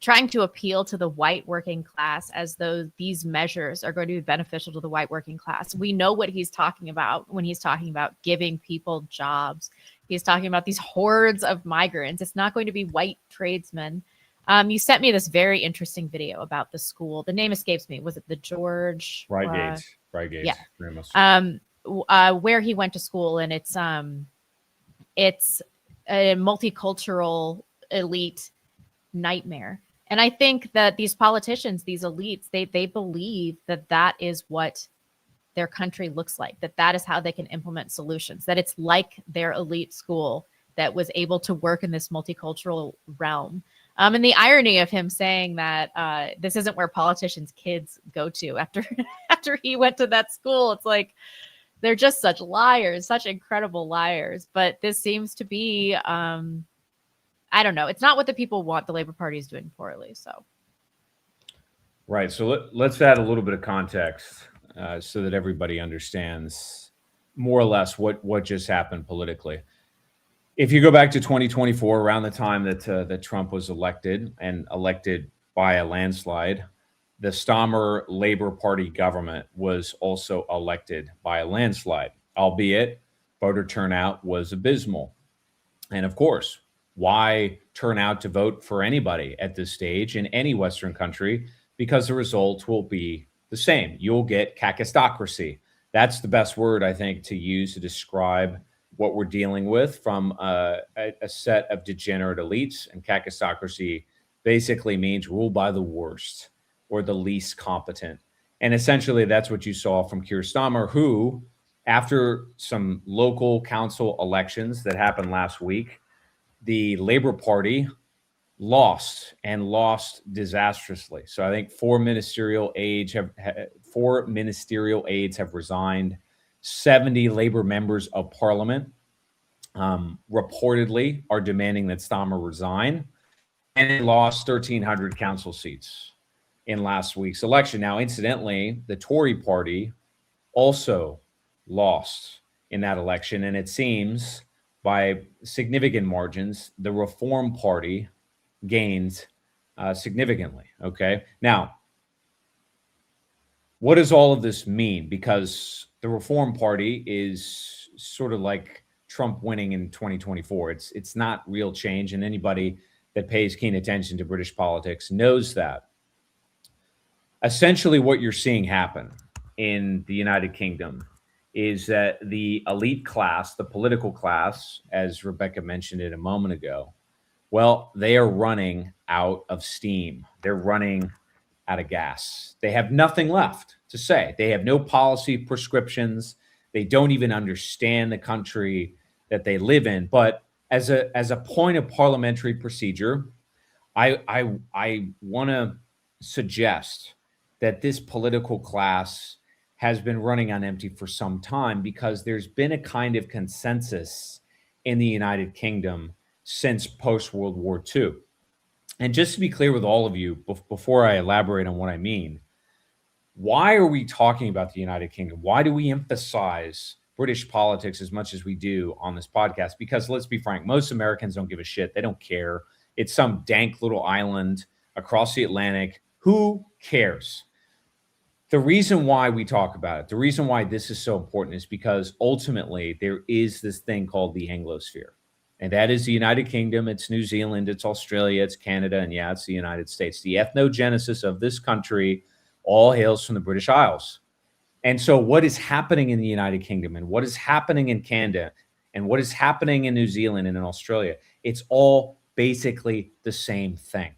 trying to appeal to the white working class as though these measures are going to be beneficial to the white working class. We know what he's talking about when he's talking about giving people jobs. He's talking about these hordes of migrants. It's not going to be white tradesmen. You sent me this very interesting video about the school. The name escapes me. Was it the George? Reigate. Yeah. Where he went to school, and it's a multicultural elite nightmare. And I think that these politicians, these elites, they believe that that is what their country looks like, that is how they can implement solutions, that it's like their elite school that was able to work in this multicultural realm. And the irony of him saying that this isn't where politicians' kids go to after he went to that school, it's like, they're just such liars, such incredible liars. But this seems to be, I don't know. It's not what the people want. The Labour Party is doing poorly. So, right. So let's add a little bit of context so that everybody understands more or less what just happened politically. If you go back to 2024, around the time that Trump was elected, and elected by a landslide, the Starmer Labour Party government was also elected by a landslide, albeit voter turnout was abysmal. And of course, why turn out to vote for anybody at this stage in any Western country? Because the results will be the same. You'll get kakistocracy. That's the best word, I think, to use to describe what we're dealing with from a set of degenerate elites. And kakistocracy basically means rule by the worst or the least competent. And essentially, that's what you saw from Keir Starmer, who, after some local council elections that happened last week, the Labour Party lost and lost disastrously. So I think four ministerial aides have resigned. 70 Labour members of Parliament reportedly are demanding that Starmer resign, and they lost 1,300 council seats in last week's election. Now, incidentally, the Tory party also lost in that election, and it seems by significant margins, the Reform Party gained significantly. Okay. Now, what does all of this mean? Because the Reform Party is sort of like Trump winning in 2024. It's not real change, and anybody that pays keen attention to British politics knows that. Essentially, what you're seeing happen in the United Kingdom is that the elite class, the political class, as Rebecca mentioned it a moment ago, well, they are running out of steam. They're running out of gas. They have nothing left to say. They have no policy prescriptions. They don't even understand the country that they live in. But as a point of parliamentary procedure, I want to suggest that this political class has been running on empty for some time, because there's been a kind of consensus in the United Kingdom since post-World War II. And just to be clear with all of you, before I elaborate on what I mean, why are we talking about the United Kingdom? Why do we emphasize British politics as much as we do on this podcast? Because let's be frank, most Americans don't give a shit. They don't care. It's some dank little island across the Atlantic. Who cares? The reason why we talk about it, the reason why this is so important, is because ultimately there is this thing called the Anglosphere. And that is the United Kingdom, it's New Zealand, it's Australia, it's Canada, and yeah, it's the United States. The ethnogenesis of this country all hails from the British Isles. And so what is happening in the United Kingdom, and what is happening in Canada, and what is happening in New Zealand and in Australia, it's all basically the same thing.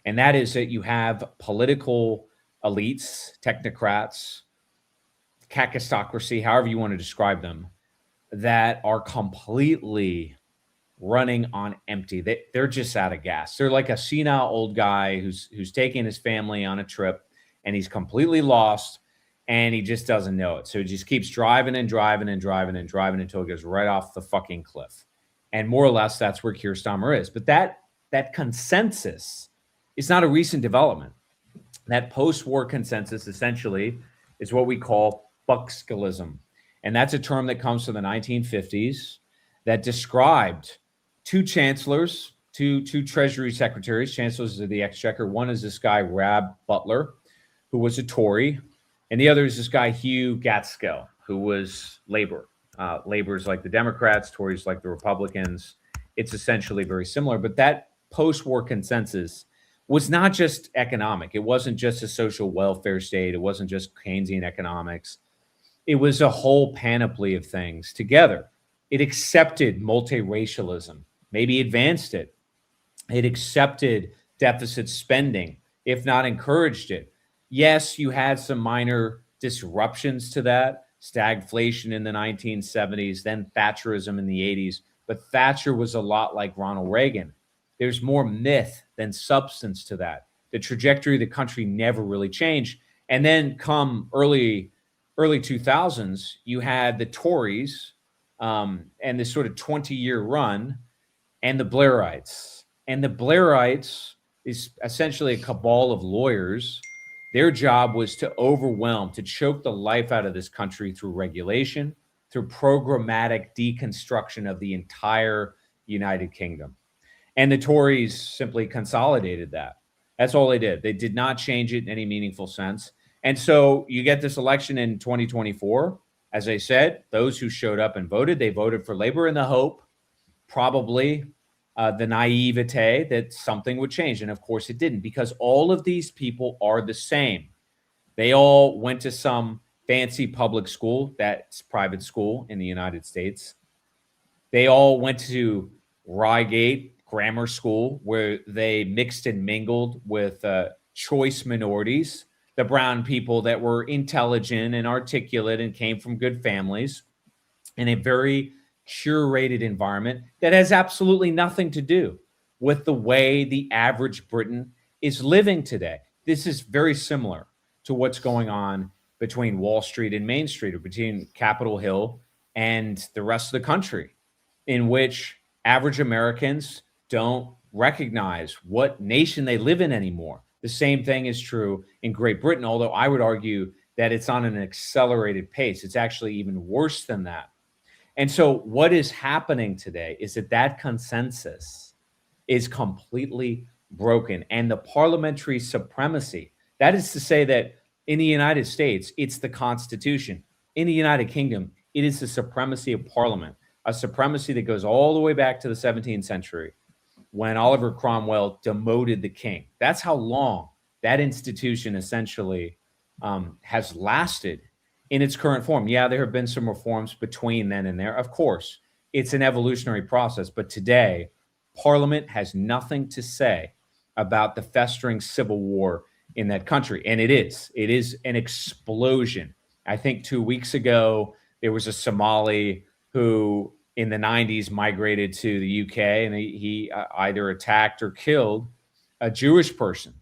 And that is that you have political elites, technocrats, kakistocracy, however you want to describe them, that are completely running on empty. They're just out of gas. They're like a senile old guy who's taking his family on a trip, and he's completely lost, and he just doesn't know it. So he just keeps driving and driving and driving and driving until it goes right off the fucking cliff. And more or less, that's where Keir Starmer is. But that consensus is not a recent development. That post-war consensus essentially is what we call Buckskillism. And that's a term that comes from the 1950s that described two chancellors, two Treasury secretaries, chancellors of the Exchequer. One is this guy, Rab Butler, who was a Tory, and the other is this guy, Hugh Gaitskell, who was Labour. Labour's like the Democrats, Tories like the Republicans. It's essentially very similar. But that post-war consensus was not just economic. It wasn't just a social welfare state. It wasn't just Keynesian economics. It was a whole panoply of things together. It accepted multiracialism, maybe advanced it. It accepted deficit spending, if not encouraged it. Yes, you had some minor disruptions to that, stagflation in the 1970s, then Thatcherism in the 80s. But Thatcher was a lot like Ronald Reagan. There's more myth than substance to that. The trajectory of the country never really changed. And then come early 2000s, you had the Tories and this sort of 20-year run, and the Blairites. And the Blairites is essentially a cabal of lawyers. Their job was to overwhelm, to choke the life out of this country through regulation, through programmatic deconstruction of the entire United Kingdom. And the Tories simply consolidated that. That's all they did. They did not change it in any meaningful sense. And so you get this election in 2024, As I said, those who showed up and voted, they voted for Labor in the hope, probably the naivete that something would change. And of course it didn't, because all of these people are the same. They all went to some fancy public school, that's private school in the United States. They all went to Reigate Grammar School, where they mixed and mingled with choice minorities, the brown people that were intelligent and articulate and came from good families, in a very curated environment that has absolutely nothing to do with the way the average Briton is living today. This is very similar to what's going on between Wall Street and Main Street, or between Capitol Hill and the rest of the country, in which average Americans don't recognize what nation they live in anymore. The same thing is true in Great Britain, although I would argue that it's on an accelerated pace. It's actually even worse than that. And so what is happening today is that consensus is completely broken. And the parliamentary supremacy, that is to say that in the United States, it's the Constitution. In the United Kingdom, it is the supremacy of Parliament, a supremacy that goes all the way back to the 17th century, when Oliver Cromwell demoted the king. That's how long that institution essentially has lasted in its current form. Yeah, there have been some reforms between then and there. Of course, it's an evolutionary process. But today, Parliament has nothing to say about the festering civil war in that country. And it is an explosion. I think 2 weeks ago, there was a Somali who in the 90s migrated to the UK, and he either attacked or killed a Jewish person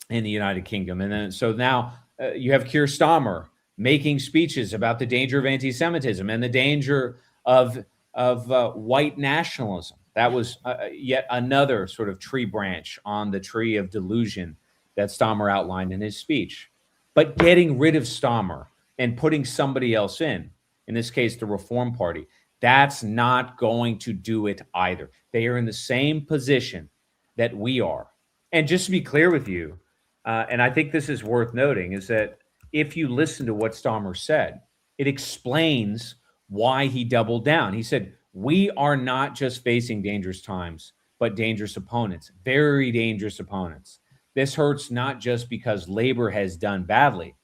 in the United Kingdom. And then so now you have Keir Starmer making speeches about the danger of anti-Semitism and the danger of white nationalism. That was yet another sort of tree branch on the tree of delusion that Starmer outlined in his speech. But getting rid of Starmer and putting somebody else in this case, the Reform Party, that's not going to do it either. They are in the same position that we are. And just to be clear with you, and I think this is worth noting, is that if you listen to what Starmer said, it explains why he doubled down. He said, we are not just facing dangerous times, but dangerous opponents, very dangerous opponents. This hurts not just because Labor has done badly,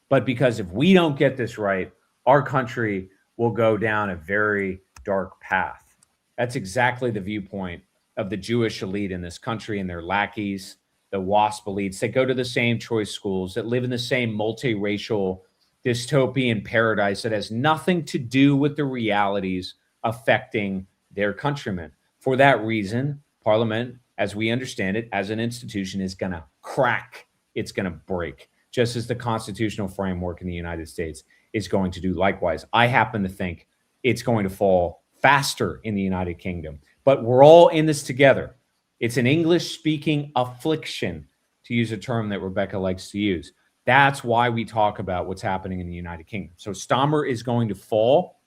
but because if we don't get this right, our country will go down a very dark path. That's exactly the viewpoint of the Jewish elite in this country and their lackeys, the WASP elites that go to the same choice schools, that live in the same multiracial dystopian paradise that has nothing to do with the realities affecting their countrymen. For that reason, Parliament, as we understand it, as an institution, is going to crack. It's going to break, just as the constitutional framework in the United States is going to do likewise. I happen to think it's going to fall faster in the United Kingdom, but we're all in this together. It's an English-speaking affliction, to use a term that Rebecca likes to use. That's why we talk about what's happening in the United Kingdom. So Starmer is going to fall.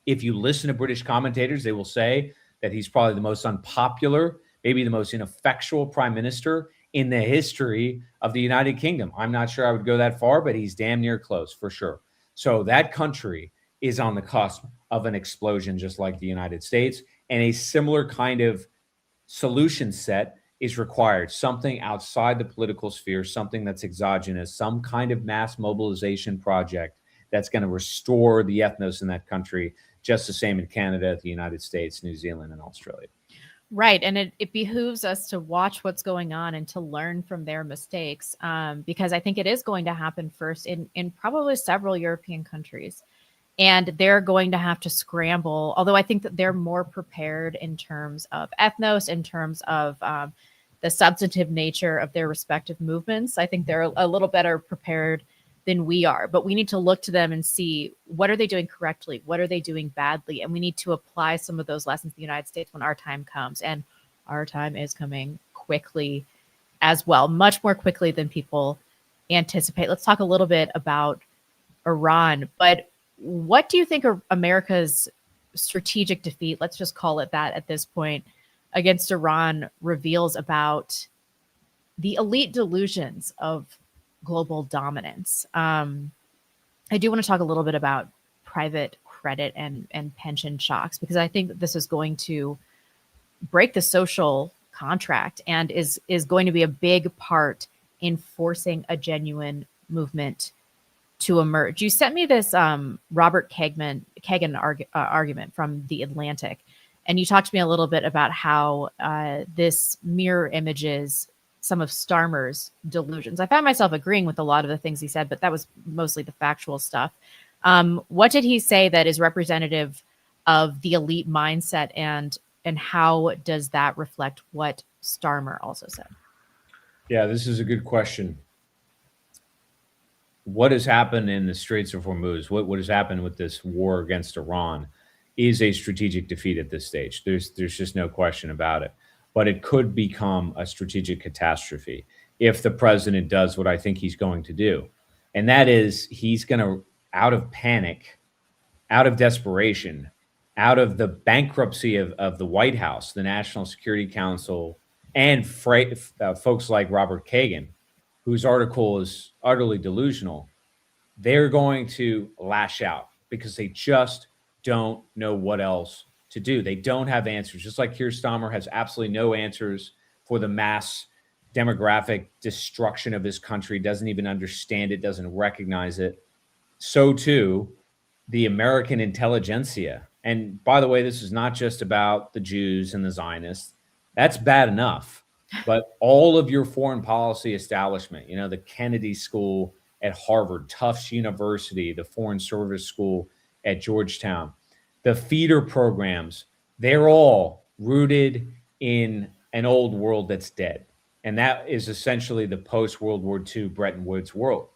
If you listen to British commentators, they will say that he's probably the most unpopular, maybe the most ineffectual prime minister in the history of the United Kingdom. I'm not sure I would go that far, but he's damn near close for sure. So that country is on the cusp of an explosion, just like the United States, and a similar kind of solution set is required, something outside the political sphere, something that's exogenous, some kind of mass mobilization project that's going to restore the ethnos in that country, just the same in Canada, the United States, New Zealand, and Australia. Right. And it behooves us to watch what's going on and to learn from their mistakes, because I think it is going to happen first in probably several European countries. And they're going to have to scramble, although I think that they're more prepared in terms of ethnos, in terms of the substantive nature of their respective movements. I think they're a little better prepared than we are, but we need to look to them and see, what are they doing correctly? What are they doing badly? And we need to apply some of those lessons in the United States when our time comes. And our time is coming quickly as well, much more quickly than people anticipate. Let's talk a little bit about Iran. But what do you think of America's strategic defeat, let's just call it that at this point, against Iran reveals about the elite delusions of global dominance? I do want to talk a little bit about private credit and pension shocks, because I think that this is going to break the social contract and is going to be a big part in forcing a genuine movement to emerge. You sent me this Robert Kagan argument from The Atlantic, and you talked to me a little bit about how this mirror images some of Starmer's delusions. I found myself agreeing with a lot of the things he said, but that was mostly the factual stuff. What did he say that is representative of the elite mindset, and how does that reflect what Starmer also said? Yeah, this is a good question. What has happened in the Straits of Hormuz, what has happened with this war against Iran, is a strategic defeat at this stage. There's just no question about it. But it could become a strategic catastrophe if the president does what I think he's going to do. And that is, he's going to, out of panic, out of desperation, out of the bankruptcy of the White House, the National Security Council, and folks like Robert Kagan, whose article is utterly delusional, they're going to lash out because they just don't know what else to do. They don't have answers. Just like Keir Starmer has absolutely no answers for the mass demographic destruction of this country, doesn't even understand it, doesn't recognize it. So too, the American intelligentsia. And by the way, this is not just about the Jews and the Zionists. That's bad enough. But all of your foreign policy establishment, you know, the Kennedy School at Harvard, Tufts University, the Foreign Service School at Georgetown, the feeder programs, they're all rooted in an old world that's dead. And that is essentially the post-World War II Bretton Woods world.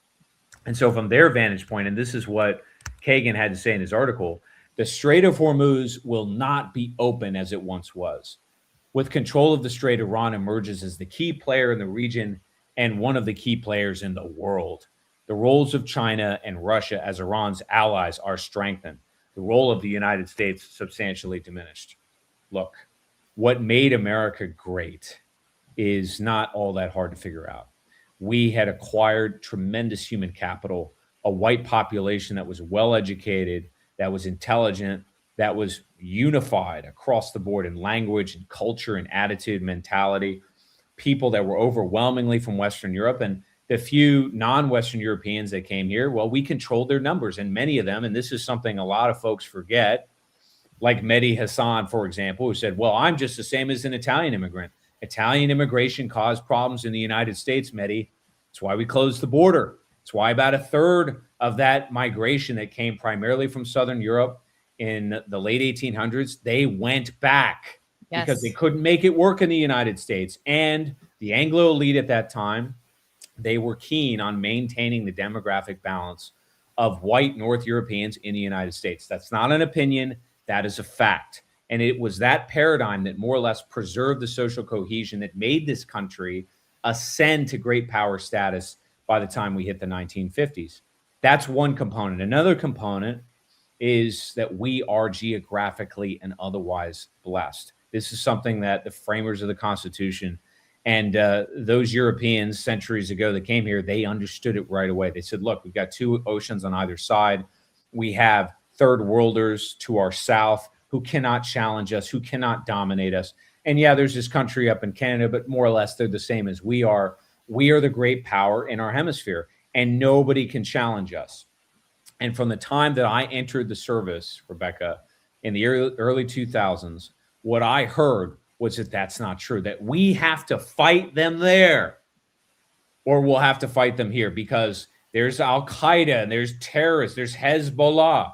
And so from their vantage point, and this is what Kagan had to say in his article, the Strait of Hormuz will not be open as it once was. With control of the Strait, Iran emerges as the key player in the region and one of the key players in the world. The roles of China and Russia as Iran's allies are strengthened. The role of the United States substantially diminished. Look, what made America great is not all that hard to figure out. We had acquired tremendous human capital, a white population that was well-educated, that was intelligent, that was unified across the board in language and culture and attitude, mentality, people that were overwhelmingly from Western Europe. And the few non-Western Europeans that came here, well, we controlled their numbers, and many of them, and this is something a lot of folks forget, like Mehdi Hassan, for example, who said, well, I'm just the same as an Italian immigrant. Italian immigration caused problems in the United States, Mehdi. That's why we closed the border. It's why about a third of that migration that came primarily from Southern Europe in the late 1800s, they went back because they couldn't make it work in the United States. And the Anglo elite at that time, they were keen on maintaining the demographic balance of white North Europeans in the United States. That's not an opinion. That is a fact. And it was that paradigm that more or less preserved the social cohesion that made this country ascend to great power status by the time we hit the 1950s. That's one component. Another component is that we are geographically and otherwise blessed. This is something that the framers of the Constitution and those Europeans centuries ago that came here, they understood it right away. They said, look, we've got two oceans on either side. We have third worlders to our south who cannot challenge us, who cannot dominate us. And yeah, there's this country up in Canada, but more or less they're the same as we are. We are the great power in our hemisphere, and nobody can challenge us. And from the time that I entered the service, Rebecca, in the early 2000s, what I heard was that that's not true, that we have to fight them there or we'll have to fight them here because there's Al-Qaeda and there's terrorists, there's Hezbollah,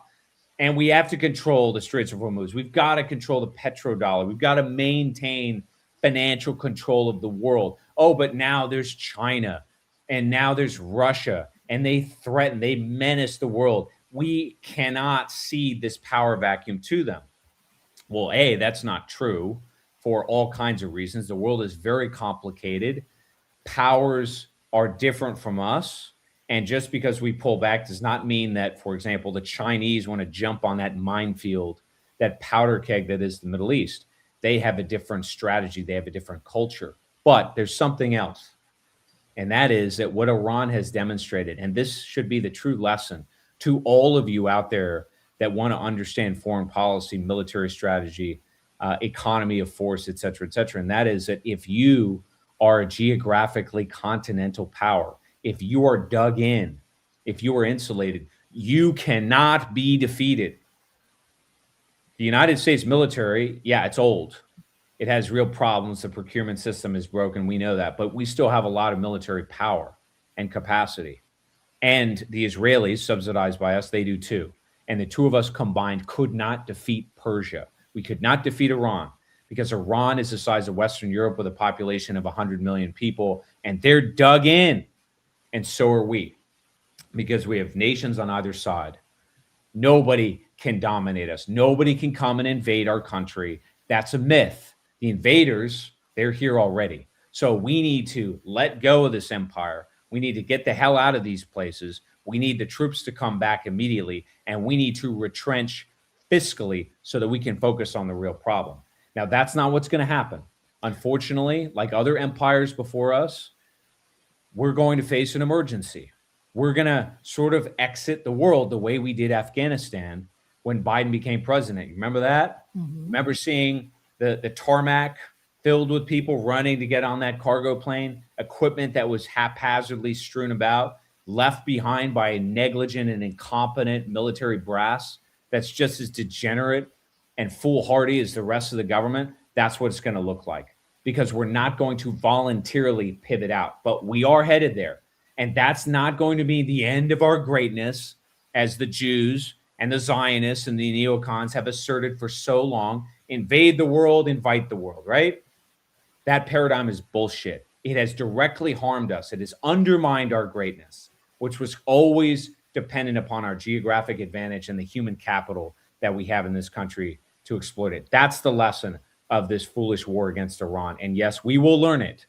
and we have to control the Straits of Hormuz. We've got to control the petrodollar. We've got to maintain financial control of the world. Oh, but now there's China and now there's Russia, and they threaten, they menace the world. We cannot cede this power vacuum to them. Well, A, that's not true for all kinds of reasons. The world is very complicated. Powers are different from us. And just because we pull back does not mean that, for example, the Chinese want to jump on that minefield, that powder keg that is the Middle East. They have a different strategy. They have a different culture. But there's something else. And that is that what Iran has demonstrated, and this should be the true lesson to all of you out there that want to understand foreign policy, military strategy, economy of force, et cetera, et cetera. And that is that if you are a geographically continental power, if you are dug in, if you are insulated, you cannot be defeated. The United States military, yeah, it's old. It has real problems. The procurement system is broken. We know that. But we still have a lot of military power and capacity. And the Israelis, subsidized by us, they do too. And the two of us combined could not defeat Persia. We could not defeat Iran because Iran is the size of Western Europe with a population of 100 million people. And they're dug in. And so are we, because we have nations on either side. Nobody can dominate us. Nobody can come and invade our country. That's a myth. The invaders, they're here already. So we need to let go of this empire. We need to get the hell out of these places. We need the troops to come back immediately, and we need to retrench fiscally so that we can focus on the real problem. Now, that's not what's going to happen. Unfortunately, like other empires before us, we're going to face an emergency. We're going to sort of exit the world the way we did Afghanistan when Biden became president. You remember that? Mm-hmm. Remember seeing the tarmac filled with people running to get on that cargo plane, equipment that was haphazardly strewn about, left behind by a negligent and incompetent military brass that's just as degenerate and foolhardy as the rest of the government? That's what it's going to look like, because we're not going to voluntarily pivot out, but we are headed there. And that's not going to be the end of our greatness, as the Jews and the Zionists and the neocons have asserted for so long. Invade the world, invite the world, right? That paradigm is bullshit. It has directly harmed us. It has undermined our greatness, which was always dependent upon our geographic advantage and the human capital that we have in this country to exploit it. That's the lesson of this foolish war against Iran. And yes, we will learn it.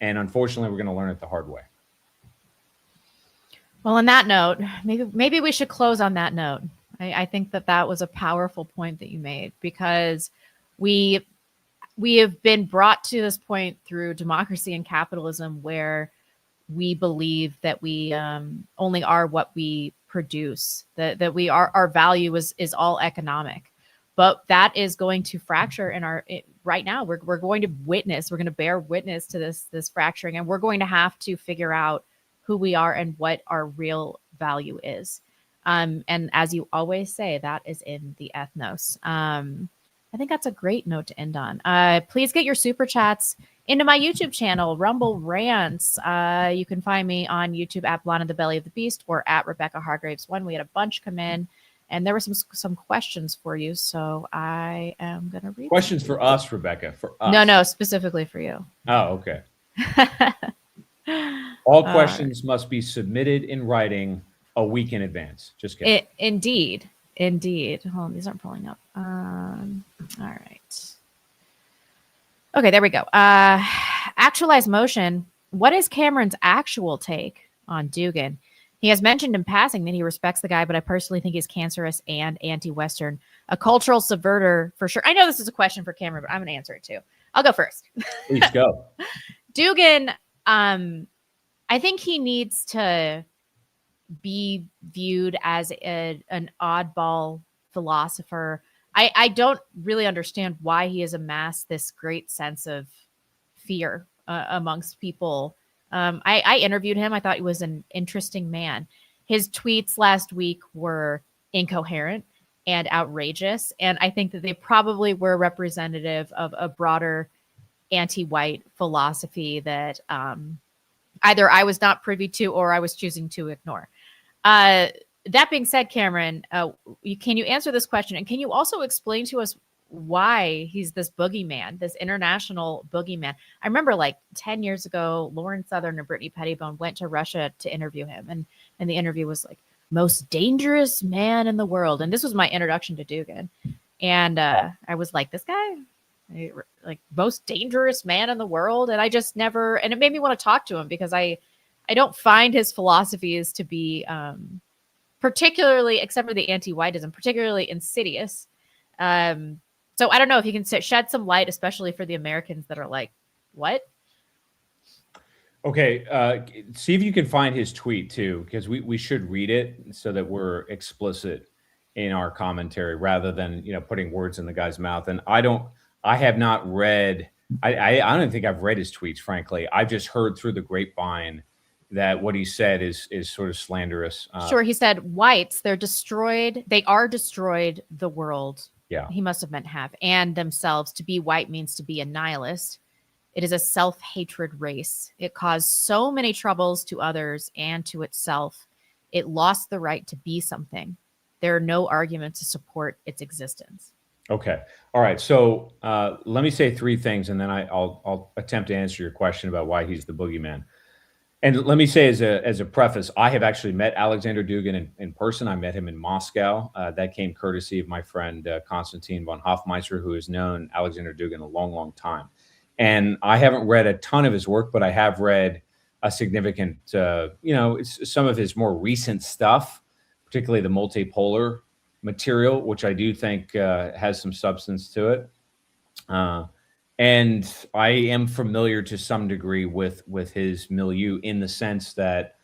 And unfortunately, we're going to learn it the hard way. Well, on that note, maybe we should close on that note. I think that was a powerful point that you made, because we have been brought to this point through democracy and capitalism where we believe that we only are what we produce, that our value is all economic. But that is going to fracture right now. We're going to bear witness to this fracturing, and we're going to have to figure out who we are and what our real value is. And as you always say, that is in the ethnos. I think that's a great note to end on. Please get your super chats into my YouTube channel, Rumble Rants. You can find me on YouTube at Blonde in the Belly of the Beast or at Rebecca Hargraves 1. We had a bunch come in, and there were some questions for you. So I am going to read questions for us, Rebecca. For us. No, specifically for you. Oh, okay. All questions must be submitted in writing a week in advance. Just kidding. Indeed. Hold on, these aren't pulling up. All right. Okay, there we go. Actualized Motion. What is Cameron's actual take on Dugan? He has mentioned in passing that he respects the guy, but I personally think he's cancerous and anti-Western. A cultural subverter for sure. I know this is a question for Cameron, but I'm going to answer it too. I'll go first. Please go. Dugan, I think he needs to be viewed as an oddball philosopher. I don't really understand why he has amassed this great sense of fear amongst people. I interviewed him. I thought he was an interesting man. His tweets last week were incoherent and outrageous, and I think that they probably were representative of a broader anti-white philosophy that either I was not privy to or I was choosing to ignore. That being said, Cameron, can you answer this question? And can you also explain to us why he's this boogeyman, this international boogeyman? I remember like 10 years ago, Lauren Southern and Brittany Pettibone went to Russia to interview him. And the interview was like, most dangerous man in the world. And this was my introduction to Dugan. And I was like, this guy, like most dangerous man in the world. And I just never, and it made me want to talk to him because I don't find his philosophies to be particularly, except for the anti-whiteism, particularly insidious. So I don't know if you can shed some light, especially for the Americans that are like, what? Okay. See if you can find his tweet too, because we should read it so that we're explicit in our commentary rather than, putting words in the guy's mouth. And I have not read, I don't think I've read his tweets, frankly. I've just heard through the grapevine that what he said is sort of slanderous. Sure. He said whites, they are destroyed the world. Yeah. He must have meant have, and themselves. To be white means to be a nihilist. It is a self-hatred race. It caused so many troubles to others and to itself. It lost the right to be something. There are no arguments to support its existence. Okay. All right. So let me say three things, and then I'll attempt to answer your question about why he's the boogeyman. And let me say as a preface, I have actually met Alexander Dugin in person. I met him in Moscow. That came courtesy of my friend Konstantin von Hofmeister, who has known Alexander Dugin a long, long time. And I haven't read a ton of his work, but I have read a significant, some of his more recent stuff, particularly the multipolar material, which I do think has some substance to it. And I am familiar to some degree with his milieu, in the sense that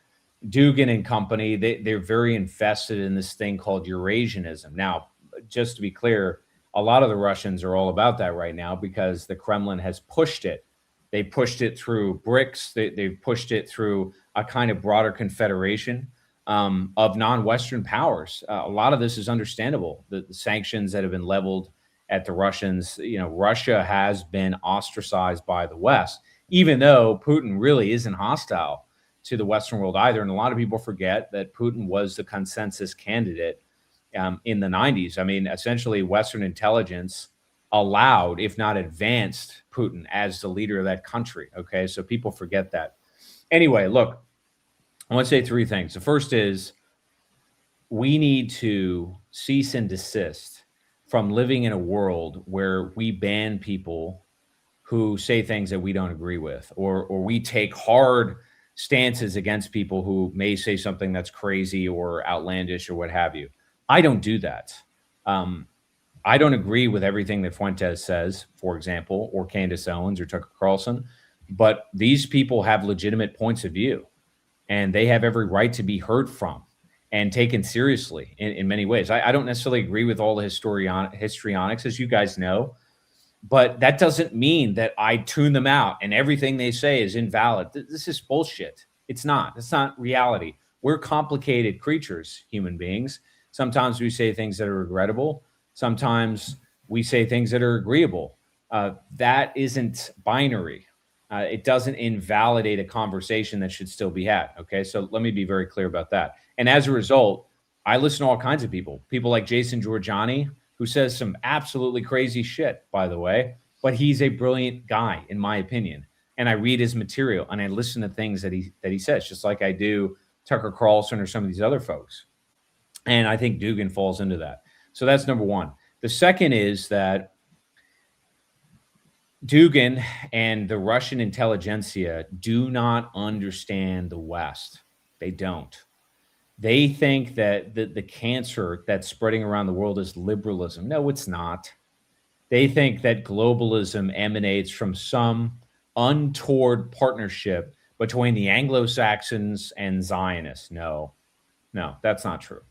Dugin and company, they're very invested in this thing called Eurasianism. Now, just to be clear, a lot of the Russians are all about that right now because the Kremlin has pushed it. They pushed it through BRICS. They've pushed it through a kind of broader confederation of non-Western powers. A lot of this is understandable. The sanctions that have been leveled at the Russians, Russia has been ostracized by the West, even though Putin really isn't hostile to the Western world either. And a lot of people forget that Putin was the consensus candidate in the 90s. I mean, essentially, Western intelligence allowed, if not advanced, Putin as the leader of that country. Okay, so people forget that. Anyway, look, I want to say three things. The first is we need to cease and desist from living in a world where we ban people who say things that we don't agree with, or we take hard stances against people who may say something that's crazy or outlandish or what have you. I don't do that. I don't agree with everything that Fuentes says, for example, or Candace Owens or Tucker Carlson, but these people have legitimate points of view, and they have every right to be heard from and taken seriously in many ways. I don't necessarily agree with all the histrionics, as you guys know, but that doesn't mean that I tune them out and everything they say is invalid. This is bullshit. It's not. It's not reality. We're complicated creatures, human beings. Sometimes we say things that are regrettable. Sometimes we say things that are agreeable. That isn't binary. It doesn't invalidate a conversation that should still be had. Okay, so let me be very clear about that. And as a result, I listen to all kinds of people like Jason Giorgiani, who says some absolutely crazy shit, by the way, but he's a brilliant guy, in my opinion. And I read his material and I listen to things that he says, just like I do Tucker Carlson or some of these other folks. And I think Dugin falls into that. So that's number one. The second is that Dugin and the Russian intelligentsia do not understand the West. They don't. They think that the cancer that's spreading around the world is liberalism. No, it's not. They think that globalism emanates from some untoward partnership between the Anglo-Saxons and Zionists. No, that's not true.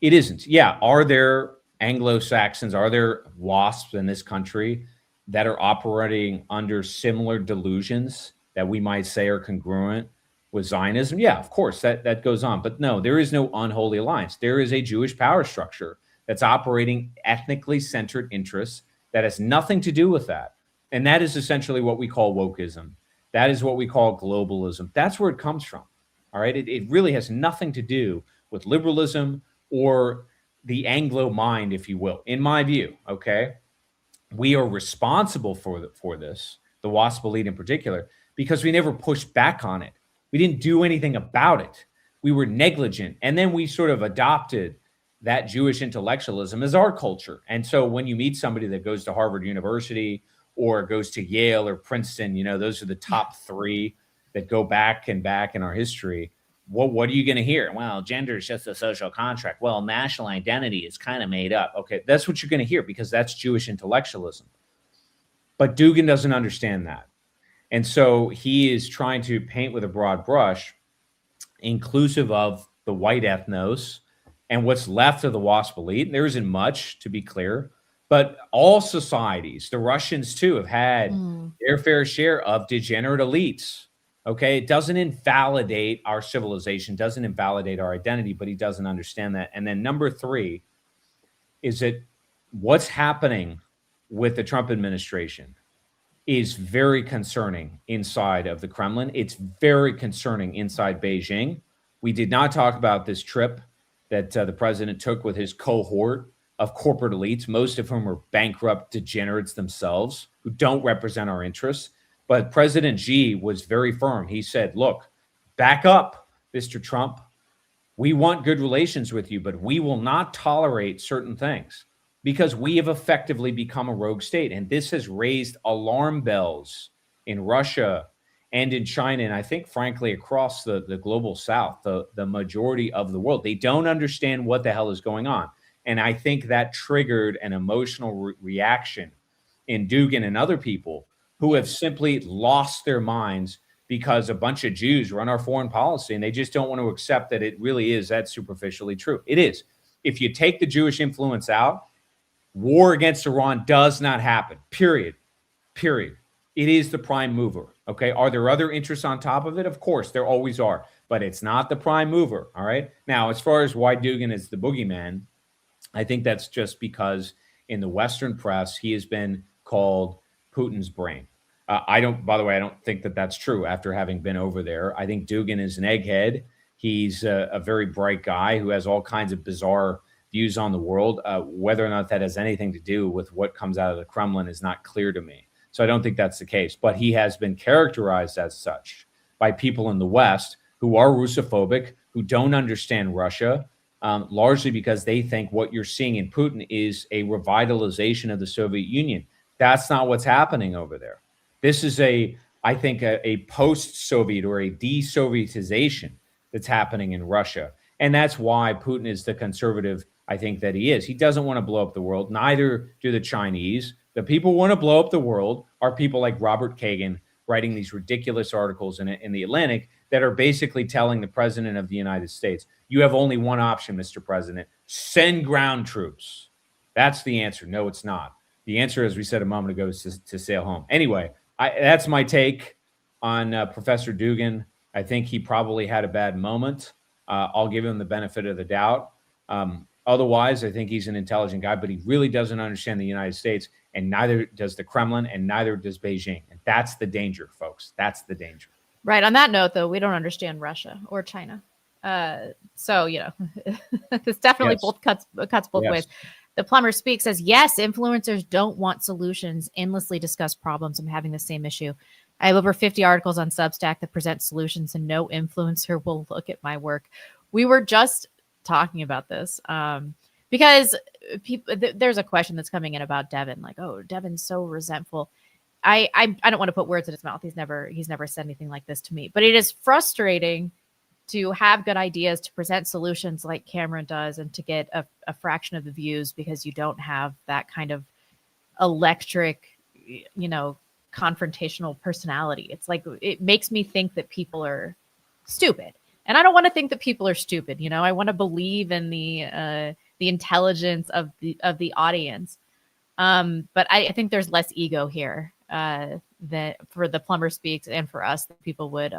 It isn't. Yeah, are there Anglo-Saxons, are there WASPs in this country that are operating under similar delusions that we might say are congruent with Zionism? Yeah, of course, that goes on. But no, there is no unholy alliance. There is a Jewish power structure that's operating ethnically centered interests that has nothing to do with that. And that is essentially what we call wokeism. That is what we call globalism. That's where it comes from. All right. It really has nothing to do with liberalism or the Anglo mind, if you will, in my view. Okay. We are responsible for this, the WASP elite in particular, because we never pushed back on it. We didn't do anything about it. We were negligent. And then we sort of adopted that Jewish intellectualism as our culture. And so when you meet somebody that goes to Harvard University or goes to Yale or Princeton, those are the top three that go back and back in our history. What are you going to hear? Well, gender is just a social contract. Well, national identity is kind of made up. Okay, that's what you're going to hear because that's Jewish intellectualism. But Dugin doesn't understand that. And so he is trying to paint with a broad brush, inclusive of the white ethnos and what's left of the WASP elite. There isn't much, to be clear, but all societies, the Russians too, have had their fair share of degenerate elites. Okay, it doesn't invalidate our civilization, doesn't invalidate our identity, but he doesn't understand that. And then number 3 is that what's happening with the Trump administration is very concerning inside of the Kremlin. It's very concerning inside Beijing. We did not talk about this trip that the president took with his cohort of corporate elites, most of whom are bankrupt degenerates themselves who don't represent our interests. But President Xi was very firm. He said, look, back up, Mr. Trump. We want good relations with you, but we will not tolerate certain things because we have effectively become a rogue state. And this has raised alarm bells in Russia and in China, and I think, frankly, across the global south, the majority of the world. They don't understand what the hell is going on. And I think that triggered an emotional reaction in Dugin and other people who have simply lost their minds because a bunch of Jews run our foreign policy, and they just don't want to accept that it really is that superficially true. It is. If you take the Jewish influence out, war against Iran does not happen, period. It is the prime mover, okay? Are there other interests on top of it? Of course, there always are, but it's not the prime mover, all right? Now, as far as why Dugin is the boogeyman, I think that's just because in the Western press, he has been called Putin's brain. I don't think that that's true after having been over there. I think Dugin is an egghead. He's a very bright guy who has all kinds of bizarre views on the world. Whether or not that has anything to do with what comes out of the Kremlin is not clear to me. So I don't think that's the case. But he has been characterized as such by people in the West who are Russophobic, who don't understand Russia, largely because they think what you're seeing in Putin is a revitalization of the Soviet Union. That's not what's happening over there. This is I think a post-Soviet or a de-Sovietization that's happening in Russia. And that's why Putin is the conservative, I think, that he is. He doesn't want to blow up the world. Neither do the Chinese. The people who want to blow up the world are people like Robert Kagan writing these ridiculous articles in the Atlantic that are basically telling the president of the United States, you have only one option, Mr. President, send ground troops. That's the answer. No, it's not. The answer, as we said a moment ago, is to sail home. Anyway, that's my take on Professor Dugin. I think he probably had a bad moment. I'll give him the benefit of the doubt. Otherwise, I think he's an intelligent guy, but he really doesn't understand the United States, and neither does the Kremlin, and neither does Beijing. And that's the danger, folks. That's the danger. Right. On that note, though, we don't understand Russia or China. So, this definitely both cuts both ways. The Plumber Speak says, yes, influencers don't want solutions, endlessly discuss problems. I'm having the same issue. I have over 50 articles on Substack that present solutions, and no influencer will look at my work. We were just talking about this because there's a question that's coming in about Devin, like, oh, Devin's so resentful. I don't want to put words in his mouth. He's never said anything like this to me, but it is frustrating to have good ideas, to present solutions like Cameron does, and to get a fraction of the views because you don't have that kind of electric, confrontational personality. It's like, it makes me think that people are stupid. And I don't want to think that people are stupid. I want to believe in the intelligence of the audience. But I think there's less ego here that for the Plumber Speaks and for us that people would.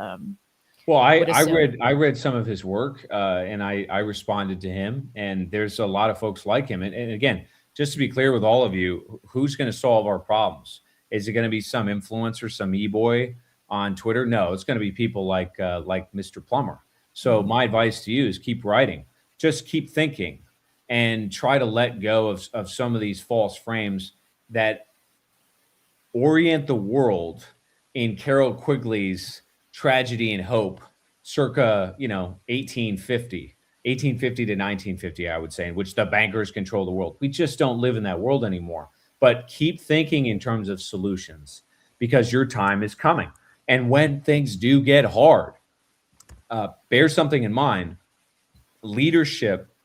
Well, I read some of his work and I responded to him, and there's a lot of folks like him. And again, just to be clear with all of you, who's going to solve our problems? Is it going to be some influencer, some e-boy on Twitter? No, it's going to be people like Mr. Plumber. So my advice to you is keep writing, just keep thinking, and try to let go of some of these false frames that orient the world in Carol Quigley's Tragedy and Hope circa 1850 to 1950, I would say, in which the bankers control the world. We just don't live in that world anymore. But keep thinking in terms of solutions, because your time is coming. And when things do get hard, bear something in mind. Leadership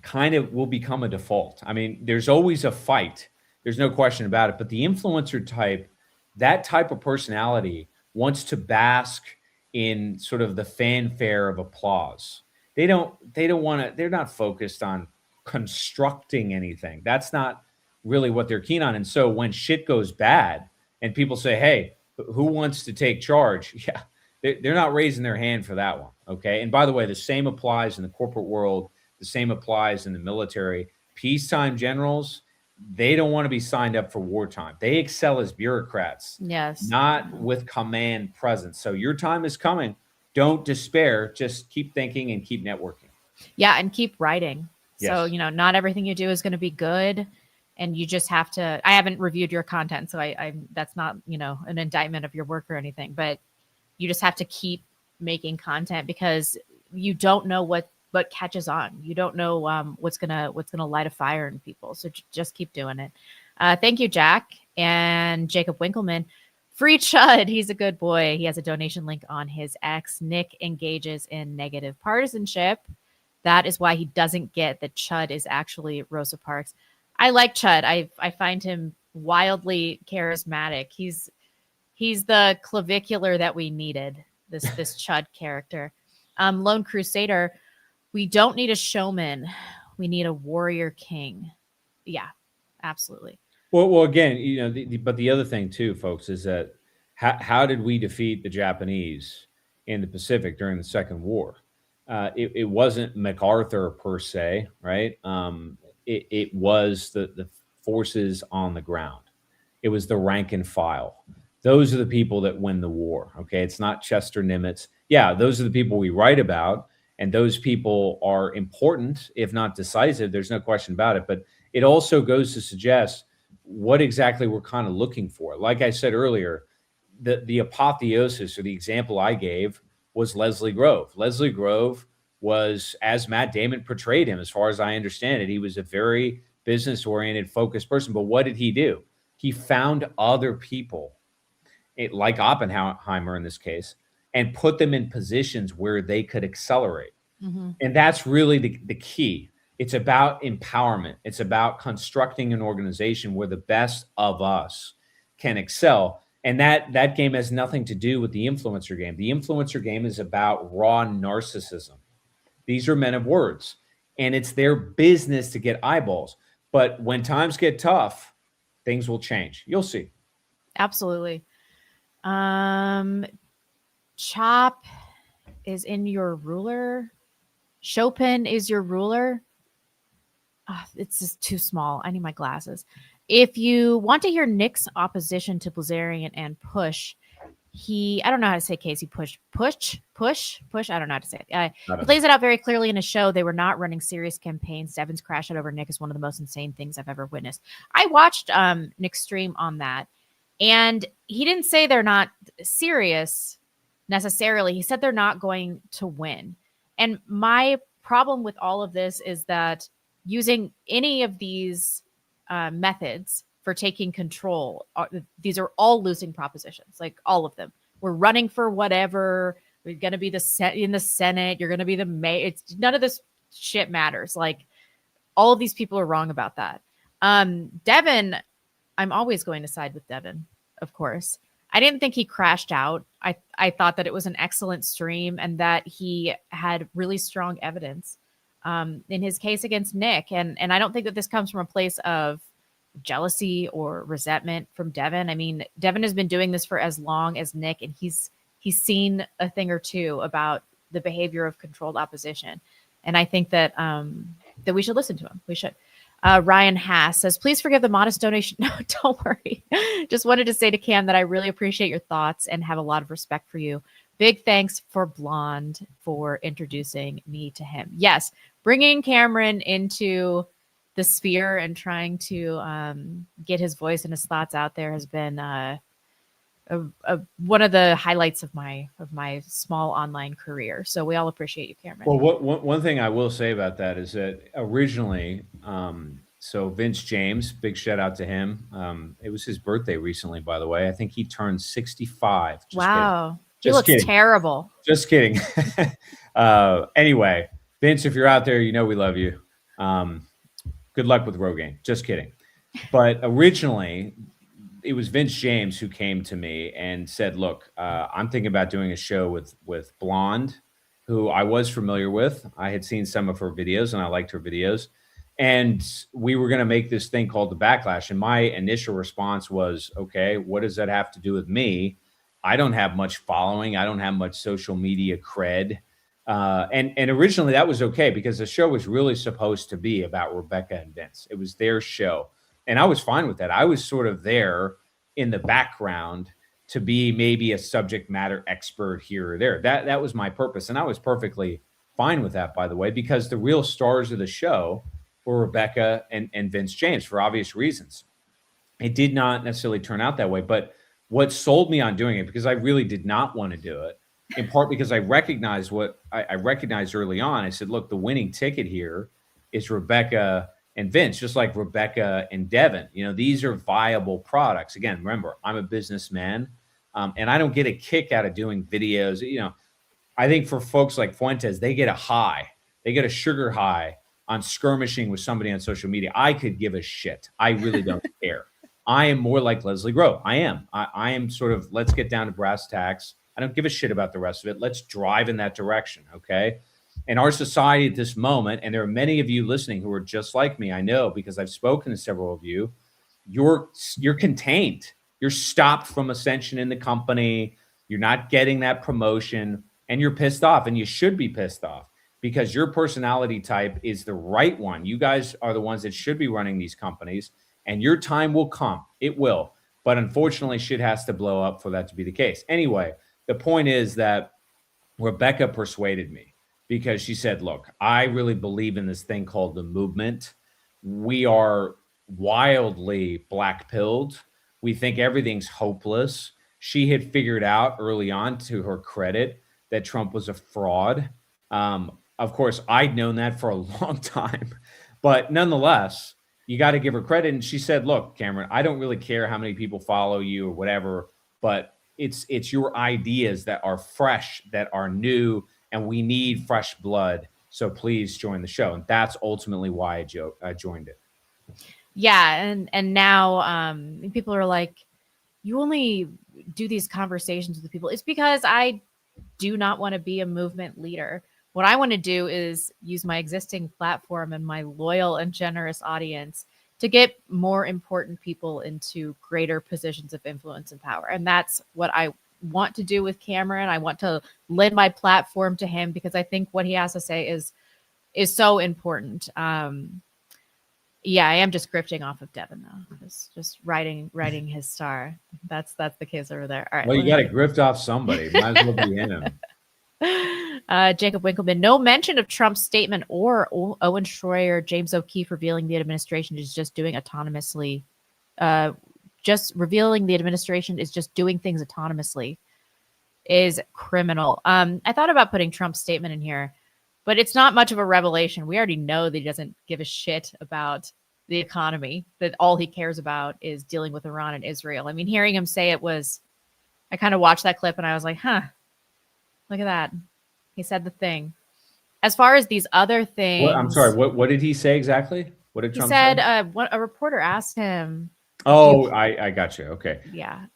kind of will become a default. I mean, there's always a fight. There's no question about it. But the influencer type, that type of personality wants to bask in sort of the fanfare of applause. they don't want to, they're not focused on constructing anything. That's not really what they're keen on. And so when shit goes bad and people say, hey, who wants to take charge? Yeah, they're not raising their hand for that one. Okay. And by the way, the same applies in the corporate world. The same applies in the military. Peacetime generals, they don't want to be signed up for wartime. They excel as bureaucrats, Yes. not with command presence. So your time is coming. Don't despair. Just keep thinking and keep networking. Yeah. And keep writing. So, Yes. not everything you do is going to be good. And you just have to, I haven't reviewed your content, so I that's not, an indictment of your work or anything, but you just have to keep making content because you don't know what catches on. You don't know what's gonna light a fire in people. So just keep doing it. Thank you, Jack and Jacob Winkleman. Free Chud. He's a good boy. He has a donation link on his X. Nick engages in negative partisanship. That is why he doesn't get that Chud is actually Rosa Parks. I like Chud. I find him wildly charismatic. He's the clavicular that we needed. This Chud character. Lone Crusader. We don't need a showman. We need a warrior king. Yeah, absolutely. Well, again, but the other thing too, folks, is that how did we defeat the Japanese in the Pacific during the Second War? It wasn't MacArthur per se, right? It was the forces on the ground. It was the rank and file. Those are the people that win the war. Okay, it's not Chester Nimitz. Yeah, those are the people we write about. And those people are important, if not decisive. There's no question about it. But it also goes to suggest what exactly we're kind of looking for. Like I said earlier, the apotheosis or the example I gave was Leslie Grove. Leslie Grove was, as Matt Damon portrayed him, as far as I understand it, he was a very business-oriented, focused person. But what did he do? He found other people, like Oppenheimer in this case, and put them in positions where they could accelerate. Mm-hmm. And that's really the key. It's about empowerment. It's about constructing an organization where the best of us can excel. And that game has nothing to do with the influencer game. The influencer game is about raw narcissism. These are men of words, and it's their business to get eyeballs. But when times get tough, things will change. You'll see. Absolutely. Chop is in your ruler. Chopin is your ruler. It's just too small. I need my glasses. If you want to hear Nick's opposition to Blazarian and Push, I don't know how to say Casey Push. I don't know how to say it. He lays it out very clearly in his show. They were not running serious campaigns. Devin's crash out over Nick is one of the most insane things I've ever witnessed. I watched Nick's stream on that, and he didn't say they're not serious necessarily. He said they're not going to win. And my problem with all of this is that using any of these methods for taking control, these are all losing propositions, like all of them. We're running for whatever. We're going to be in the Senate. You're going to be the mayor. None of this shit matters. Like, all of these people are wrong about that. Devin, I'm always going to side with Devin, of course. I didn't think he crashed out. I thought that it was an excellent stream and that he had really strong evidence in his case against Nick. And I don't think that this comes from a place of jealousy or resentment from Devin. I mean, Devin has been doing this for as long as Nick, and he's seen a thing or two about the behavior of controlled opposition. And I think that that we should listen to him. We should. Ryan Haas says, please forgive the modest donation. No, don't worry. Just wanted to say to Cam that I really appreciate your thoughts and have a lot of respect for you. Big thanks for Blonde for introducing me to him. Yes, bringing Cameron into the sphere and trying to get his voice and his thoughts out there has been one of the highlights of my small online career. So we all appreciate you, Cameron. Well, one thing I will say about that is that originally, so Vince James, big shout out to him. It was his birthday recently, by the way. I think he turned 65. Wow. He looks terrible. Just kidding. Anyway, Vince, if you're out there, you know we love you. Good luck with Rogaine. Just kidding. But originally, it was Vince James who came to me and said, look, I'm thinking about doing a show with Blonde who I was familiar with. I had seen some of her videos and I liked her videos. And we were going to make this thing called the Backlash. And my initial response was, okay, what does that have to do with me? I don't have much following. I don't have much social media cred. And originally that was okay because the show was really supposed to be about Rebecca and Vince. It was their show. And I was fine with that. I was sort of there in the background to be maybe a subject matter expert here or there. That was my purpose. And I was perfectly fine with that, by the way, because the real stars of the show were Rebecca and Vince James for obvious reasons. It did not necessarily turn out that way. But what sold me on doing it, because I really did not want to do it, in part because I recognized what I recognized early on. I said, look, the winning ticket here is Rebecca and Vince, just like Rebecca and Devin. You know, these are viable products. Again, remember, I'm a businessman, and I don't get a kick out of doing videos. You know, I think for folks like Fuentes, they get a high. They get a sugar high on skirmishing with somebody on social media. I could give a shit. I really don't care. I am more like Leslie Grove. I am sort of, let's get down to brass tacks. I don't give a shit about the rest of it. Let's drive in that direction, okay? And our society at this moment, and there are many of you listening who are just like me, I know, because I've spoken to several of you, you're contained. You're stopped from ascension in the company. You're not getting that promotion, and you're pissed off, and you should be pissed off because your personality type is the right one. You guys are the ones that should be running these companies, and your time will come. It will. But unfortunately, shit has to blow up for that to be the case. Anyway, the point is that Rebecca persuaded me because she said, look, I really believe in this thing called the movement. We are wildly black-pilled. We think everything's hopeless. She had figured out early on, to her credit, that Trump was a fraud. Of course, I'd known that for a long time. But nonetheless, you got to give her credit. And she said, look, Cameron, I don't really care how many people follow you or whatever, but it's your ideas that are fresh, that are new, and we need fresh blood. So please join the show. And that's ultimately why I joined it. Yeah. And now people are like, you only do these conversations with people. It's because I do not want to be a movement leader. What I want to do is use my existing platform and my loyal and generous audience to get more important people into greater positions of influence and power. And that's what I want to do with Cameron. I want to lend my platform to him because I think what he has to say is so important. Yeah, I am just grifting off of Devin though. Just writing his star. That's the case over there. All right. Well, you got to grift off somebody. Might as well be him. Jacob Winkleman, no mention of Trump's statement or Owen Schroyer, James O'Keefe revealing the administration is just doing autonomously. Just revealing the administration is just doing things autonomously is criminal. I thought about putting Trump's statement in here, but it's not much of a revelation. We already know that he doesn't give a shit about the economy, that all he cares about is dealing with Iran and Israel. I mean, hearing him say it was, I kind of watched that clip and I was like, huh, look at that. He said the thing. As far as these other things. I'm sorry. What did he say exactly? What did Trump say? He said, a reporter asked him. Oh, I got you. Okay. Yeah.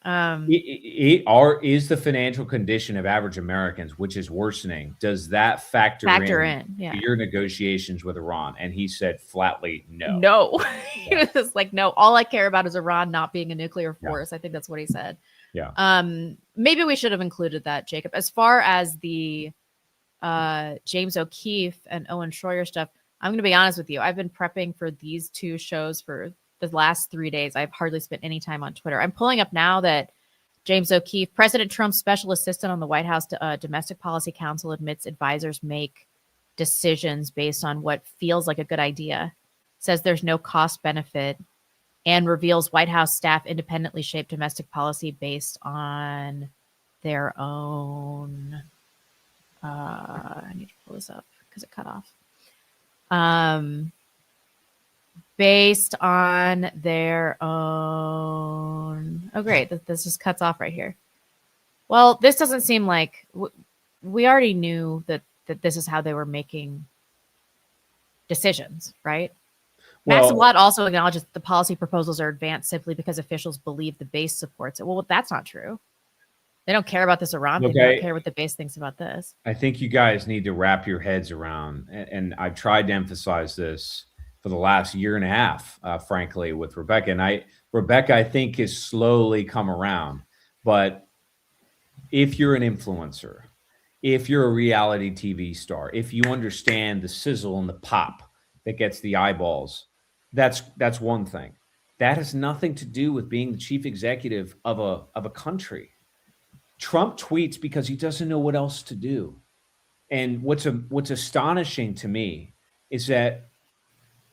Is the financial condition of average Americans, which is worsening, does that factor in your negotiations with Iran? And he said flatly, no. No. He was like, no, all I care about is Iran not being a nuclear force. Yeah. I think that's what he said. Yeah. Maybe we should have included that, Jacob. As far as the James O'Keefe and Owen Schroyer stuff, I'm going to be honest with you. I've been prepping for these two shows for the last 3 days. I've hardly spent any time on Twitter. I'm pulling up now that James O'Keefe, President Trump's special assistant on the White House Domestic Policy Council, admits advisors make decisions based on what feels like a good idea, says there's no cost benefit, and reveals White House staff independently shape domestic policy based on their own. I need to pull this up because it cut off. Based on their own. Oh, great. This just cuts off right here. Well, this doesn't seem like we already knew that this is how they were making decisions, right? Max Watt also acknowledges that the policy proposals are advanced simply because officials believe the base supports it. Well, that's not true. They don't care about this Iran thing. They don't care what the base thinks about this. I think you guys need to wrap your heads around, and I've tried to emphasize this for the last year and a half, frankly, with Rebecca. And Rebecca, I think, has slowly come around. But if you're an influencer, if you're a reality TV star, if you understand the sizzle and the pop that gets the eyeballs, that's one thing. That has nothing to do with being the chief executive of a country. Trump tweets because he doesn't know what else to do. And what's astonishing to me is that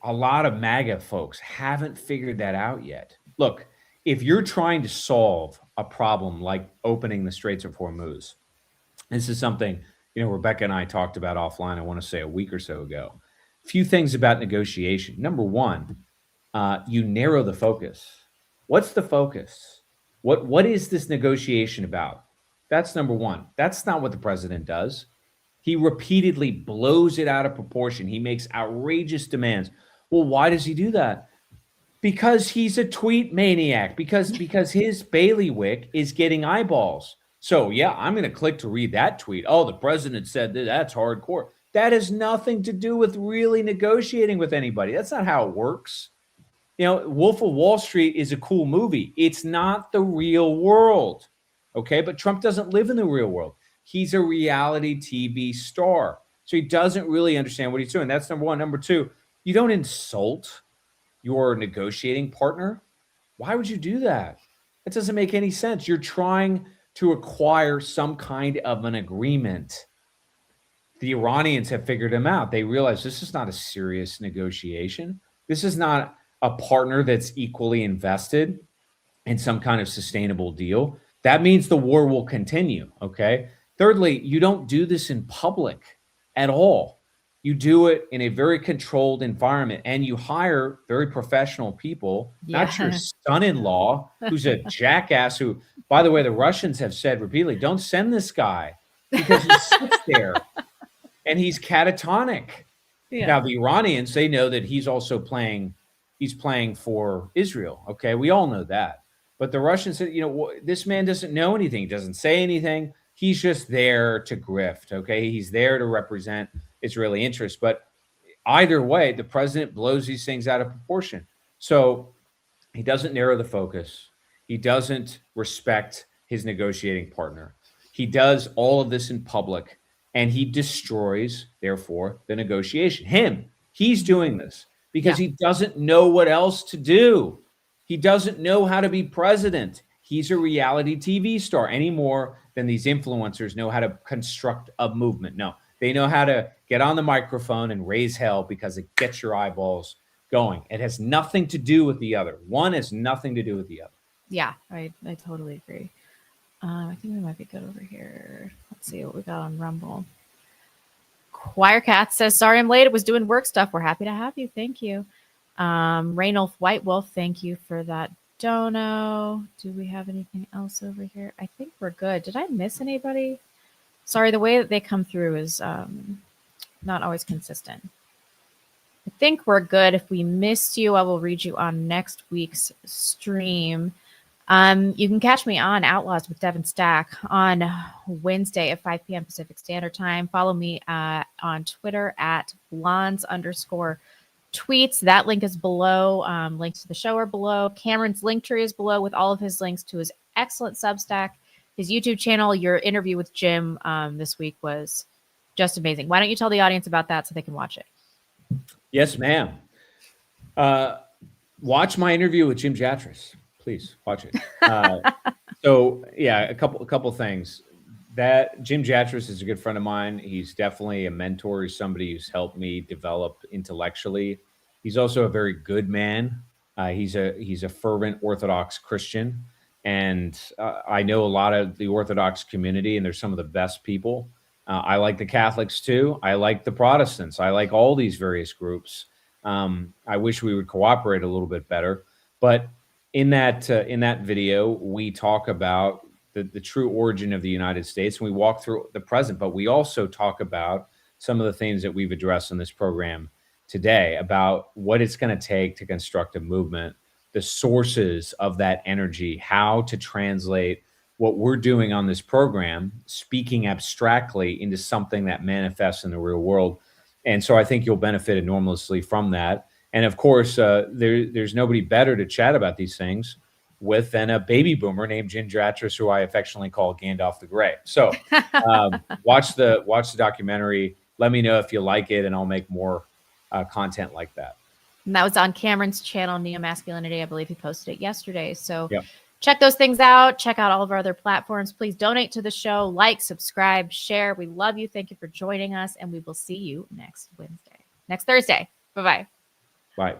a lot of MAGA folks haven't figured that out yet. Look, if you're trying to solve a problem like opening the Straits of Hormuz, this is something, Rebecca and I talked about offline, I want to say a week or so ago. A few things about negotiation. Number one, you narrow the focus. What's the focus? What is this negotiation about? That's number one. That's not what the president does. He repeatedly blows it out of proportion. He makes outrageous demands. Well, why does he do that? Because he's a tweet maniac, because his bailiwick is getting eyeballs. So yeah, I'm going to click to read that tweet. Oh, the president said that. That's hardcore. That has nothing to do with really negotiating with anybody. That's not how it works. Wolf of Wall Street is a cool movie. It's not the real world. Okay, but Trump doesn't live in the real world. He's a reality TV star. So he doesn't really understand what he's doing. That's number one. Number two, you don't insult your negotiating partner. Why would you do that? That doesn't make any sense. You're trying to acquire some kind of an agreement. The Iranians have figured him out. They realize this is not a serious negotiation. This is not a partner that's equally invested in some kind of sustainable deal. That means the war will continue, okay? Thirdly, you don't do this in public at all. You do it in a very controlled environment, and you hire very professional people, not your son-in-law, who's a jackass who, by the way, the Russians have said repeatedly, don't send this guy because he sits there and he's catatonic. Yeah. Now, the Iranians, they know that he's also playing for Israel, okay? We all know that. But the Russians said, this man doesn't know anything. He doesn't say anything. He's just there to grift, okay? He's there to represent Israeli interests. But either way, the president blows these things out of proportion. So he doesn't narrow the focus. He doesn't respect his negotiating partner. He does all of this in public, and he destroys, therefore, the negotiation. He's doing this because he doesn't know what else to do. He doesn't know how to be president. He's a reality TV star any more than these influencers know how to construct a movement. No, they know how to get on the microphone and raise hell because it gets your eyeballs going. It has nothing to do with the other. One has nothing to do with the other. Yeah, I totally agree. I think we might be good over here. Let's see what we got on Rumble. Choir Cat says, sorry I'm late. It was doing work stuff. We're happy to have you. Thank you. Raynolf White Wolf, thank you for that dono. Do we have anything else over here? I think we're good. Did I miss anybody? Sorry, the way that they come through is not always consistent. I think we're good. If we missed you, I will read you on next week's stream. You can catch me on Outlaws with Devin Stack on Wednesday at 5 p.m. Pacific Standard Time. Follow me on Twitter at blondes_tweets. That link is below. Links to the show are below. Cameron's link tree is below with all of his links to his excellent Substack, his YouTube channel. Your interview with Jim this week was just amazing. Why don't you tell the audience about that so they can watch it? Yes, ma'am. Watch my interview with Jim Jatras. Please watch it. So yeah, a couple things. That Jim Jatras is a good friend of mine. He's definitely a mentor. He's somebody who's helped me develop intellectually. He's also a very good man. He's a fervent Orthodox Christian, and I know a lot of the Orthodox community, and they're some of the best people. I like the Catholics too. I like the Protestants. I like all these various groups. I wish we would cooperate a little bit better. But in that video, we talk about the true origin of the United States, and we walk through the present, but we also talk about some of the things that we've addressed in this program today about what it's going to take to construct a movement, the sources of that energy, how to translate what we're doing on this program, speaking abstractly into something that manifests in the real world. And so I think you'll benefit enormously from that. And of course, there's nobody better to chat about these things with than a baby boomer named Ginger Atras, who I affectionately call Gandalf the Grey. So watch the documentary. Let me know if you like it, and I'll make more content like that. And that was on Cameron's channel, Neo Masculinity. I believe he posted it yesterday. So Yep. check those things out. Check out all of our other platforms. Please donate to the show, like, subscribe, share. We love you. Thank you for joining us. And we will see you next Thursday. Bye-bye. Bye.